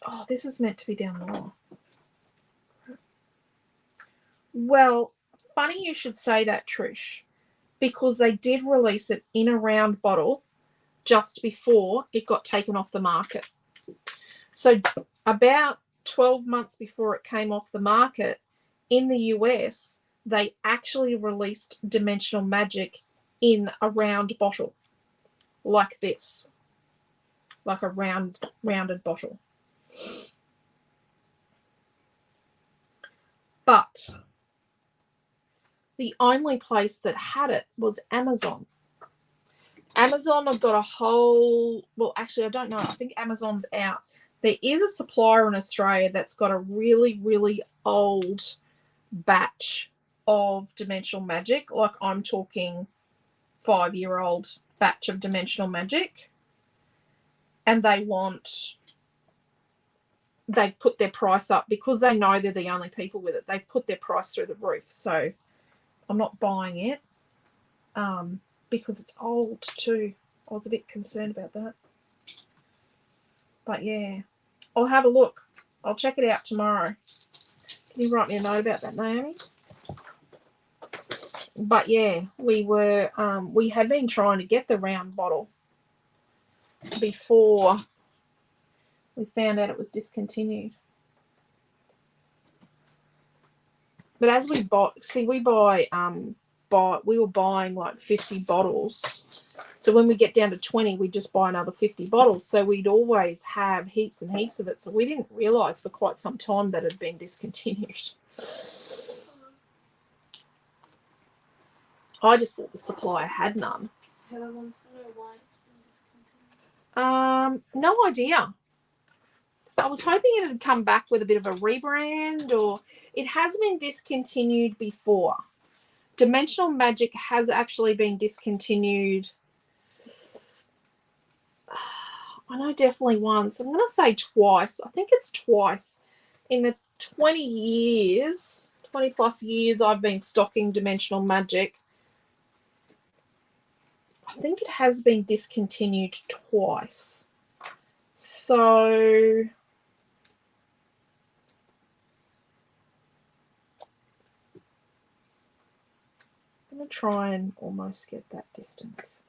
A: oh, this is meant to be down lower. Well, funny you should say that, Trish, because they did release it in a round bottle just before it got taken off the market. So about 12 months before it came off the market, in the US, they actually released Dimensional Magic in a round bottle like this, like a rounded bottle. But the only place that had it was Amazon. Amazon have got a whole, well, actually, I don't know. I think Amazon's out. There is a supplier in Australia that's got a really, really old batch of Dimensional Magic. Like, I'm talking 5-year-old batch of Dimensional Magic. And they've put their price up because they know they're the only people with it. They've put their price through the roof. So I'm not buying it because it's old too. I was a bit concerned about that. But yeah, I'll have a look. I'll check it out tomorrow. Can you write me a note about that, Naomi? But yeah, we had been trying to get the round bottle before we found out it was discontinued. But as we bought, see, we we were buying like 50 bottles. So when we get down to 20, we just buy another 50 bottles. So we'd always have heaps and heaps of it. So we didn't realise for quite some time that it had been discontinued. I just thought the supplier had none.
B: Heather wants to know why it's been discontinued.
A: No idea. I was hoping it had come back with a bit of a rebrand, or it has been discontinued before. Dimensional Magic has actually been discontinued. I know definitely once. I'm going to say twice. I think it's twice. In the 20 plus years I've been stocking Dimensional Magic, I think it has been discontinued twice. So I'm going to try and almost get that distance.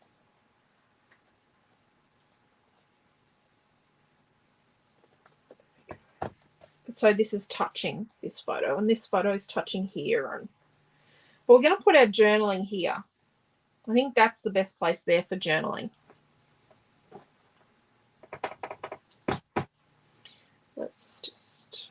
A: So this is touching this photo, and this photo is touching here. But we're going to put our journaling here. I think that's the best place there for journaling. Let's just...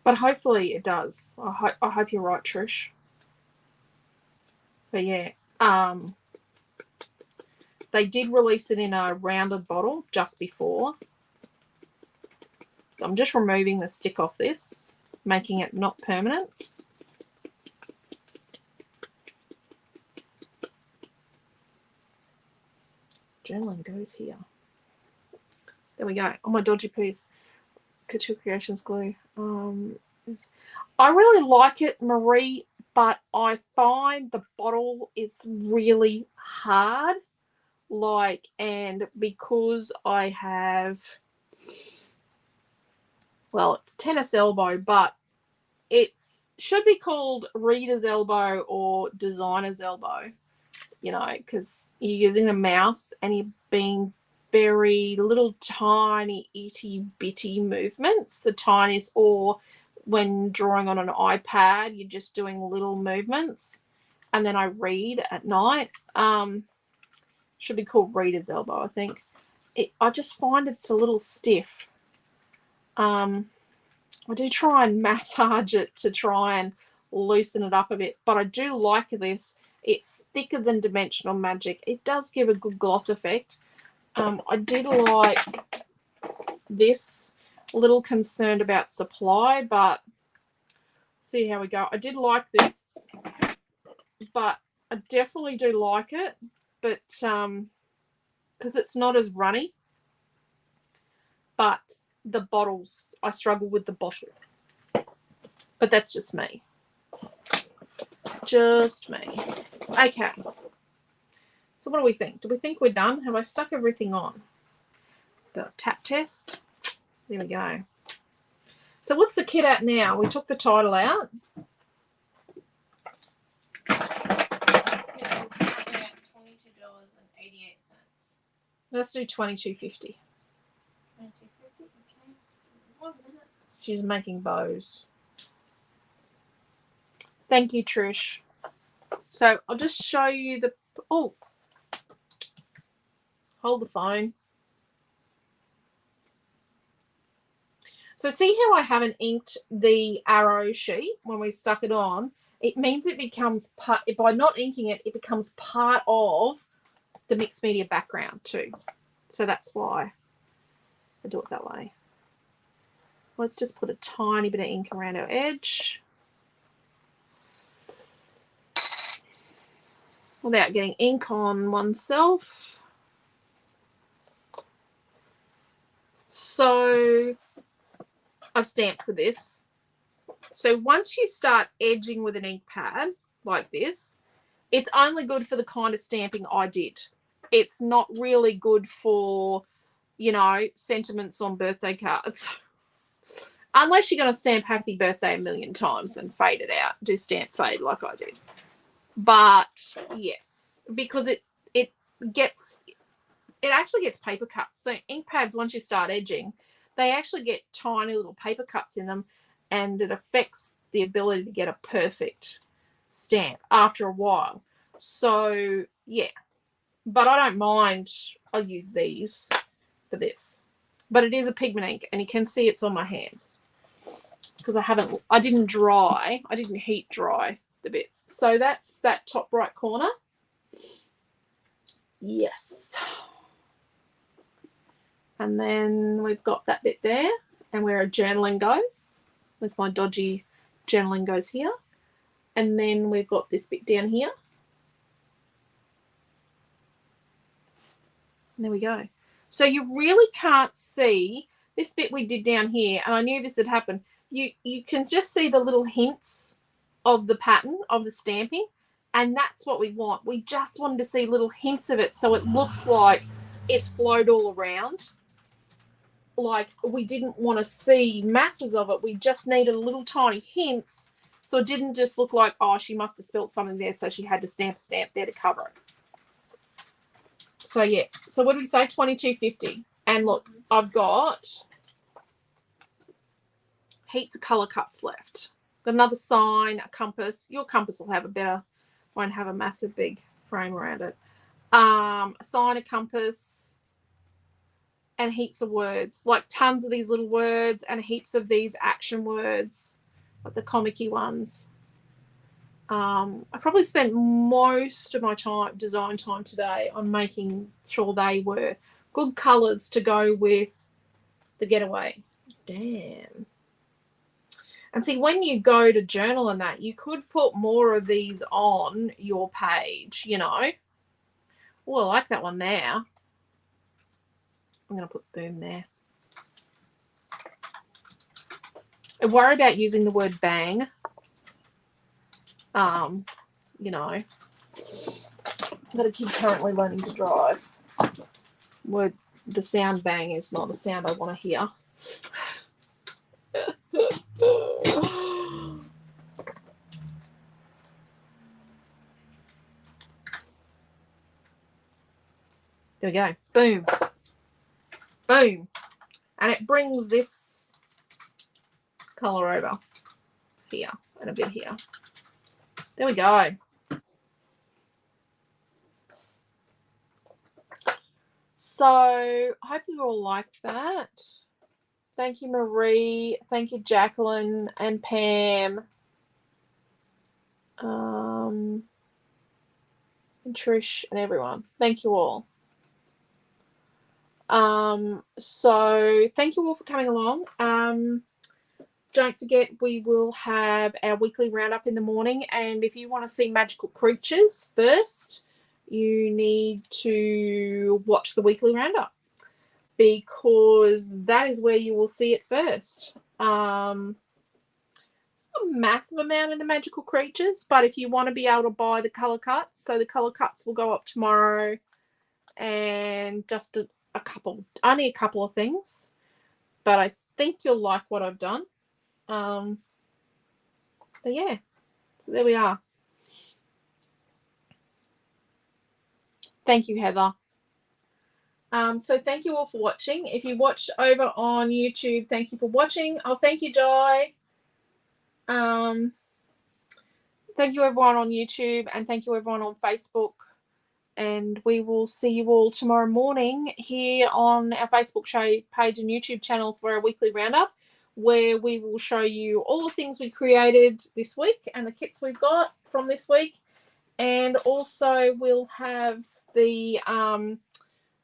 A: But hopefully it does. I hope you're right, Trish. But yeah, they did release it in a rounded bottle just before. So I'm just removing the stick off this, making it not permanent. Journaling goes here. There we go. Oh, my dodgy piece. Couture Creations glue. I really like it, Marie, but I find the bottle is really hard. And because I have, well, it's tennis elbow, but it's should be called reader's elbow or designer's elbow, because you're using a mouse and you're being very little tiny itty bitty movements, the tiniest, or when drawing on an iPad, you're just doing little movements. And then I read at night. Should be called reader's elbow, I think. I just find it's a little stiff. I do try and massage it to try and loosen it up a bit, but I do like this. It's thicker than Dimensional Magic. It does give a good gloss effect. I did like this. A little concerned about supply, but see how we go. I did like this, but I definitely do like it, but because it's not as runny. But the bottles, I struggle with the bottle. But that's just me. Just me. Okay. So what do we think? Do we think we're done? Have I stuck everything on? The tap test. There we go. So what's the kit at now? We took the title out. Let's do $22.50.
B: $22.50. Okay. 1 minute.
A: She's making bows. Thank you, Trish. So I'll just show you the... Oh. Hold the phone. So see how I haven't inked the arrow sheet when we stuck it on? It means it becomes part... By not inking it, it becomes part of the mixed media background too. So that's why I do it that way. Let's just put a tiny bit of ink around our edge. without getting ink on oneself. So I've stamped with this. So once you start edging with an ink pad like this, it's only good for the kind of stamping I did. It's not really good for, you know, sentiments on birthday cards. Unless you're going to stamp happy birthday a million times and fade it out. Do stamp fade like I did. But yes, because it actually gets paper cuts. So ink pads, once you start edging, they actually get tiny little paper cuts in them, and it affects the ability to get a perfect stamp after a while. So yeah, but I don't mind. I'll use these for this. But it is a pigment ink, and you can see it's on my hands because I didn't heat dry the bits. So that's that top right corner. Yes. And then we've got that bit there, and where a journaling goes, with my dodgy journaling goes here. And then we've got this bit down here. And there we go. So you really can't see this bit we did down here, and I knew this had happened. You can just see the little hints of the pattern of the stamping, and that's what we want. We just wanted to see little hints of it so it looks like it's flowed all around. Like, we didn't want to see masses of it. We just needed little tiny hints so it didn't just look like, oh, she must have spilt something there, so she had to stamp a stamp there to cover it. So yeah, so what did we say? $22.50. And look, I've got heaps of color cuts left. Got another sign, a compass. Your compass will have won't have a massive big frame around it. A sign, a compass, and heaps of words, like tons of these little words and heaps of these action words, like the comic-y ones. I probably spent most of my design time today on making sure they were good colors to go with the Getaway. Damn. And see, when you go to journal and that, you could put more of these on your page, you know. Oh, I like that one there. I'm going to put boom there. I worry about using the word bang. You know, I've got a kid currently learning to drive. The sound bang is not the sound I want to hear. There we go. Boom. Boom. And it brings this colour over here and a bit here. There we go. So I hope you all like that. Thank you, Marie. Thank you, Jacqueline and Pam. And Trish and everyone. Thank you all. So thank you all for coming along. Don't forget, we will have our weekly roundup in the morning, and if you want to see magical creatures first, you need to watch the weekly roundup, because that is where you will see it first. A massive amount in the magical creatures, but if you want to be able to buy the color cuts, so the color cuts will go up tomorrow, and just only a couple of things, but I think you'll like what I've done. But yeah, so there we are. Thank you, Heather. So thank you all for watching. If you watched over on YouTube, thank you for watching. Oh, thank you, Di. Thank you everyone on YouTube, and thank you everyone on Facebook. And we will see you all tomorrow morning here on our Facebook page and YouTube channel for our weekly roundup, where we will show you all the things we created this week and the kits we've got from this week. And also we'll have the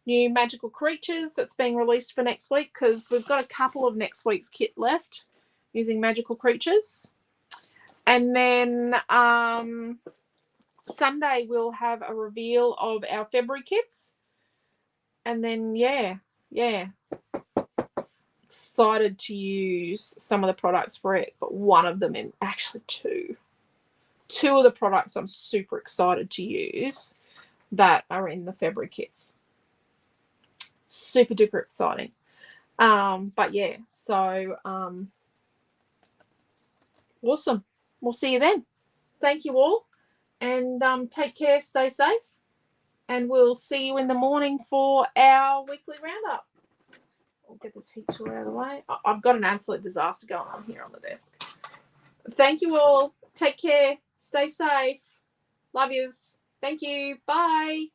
A: new magical creatures that's being released for next week, because we've got a couple of next week's kit left using magical creatures. And then Sunday we'll have a reveal of our February kits. And then, yeah. Excited to use some of the products for it, but one of them, in actually two of the products I'm super excited to use that are in the February kits. Super duper exciting. But yeah, so awesome. We'll see you then. Thank you all, and take care, stay safe, and we'll see you in the morning for our weekly roundup. I'll get this heat tool out of the way. I've got an absolute disaster going on here on the desk. Thank you all. Take care. Stay safe. Love yous. Thank you. Bye.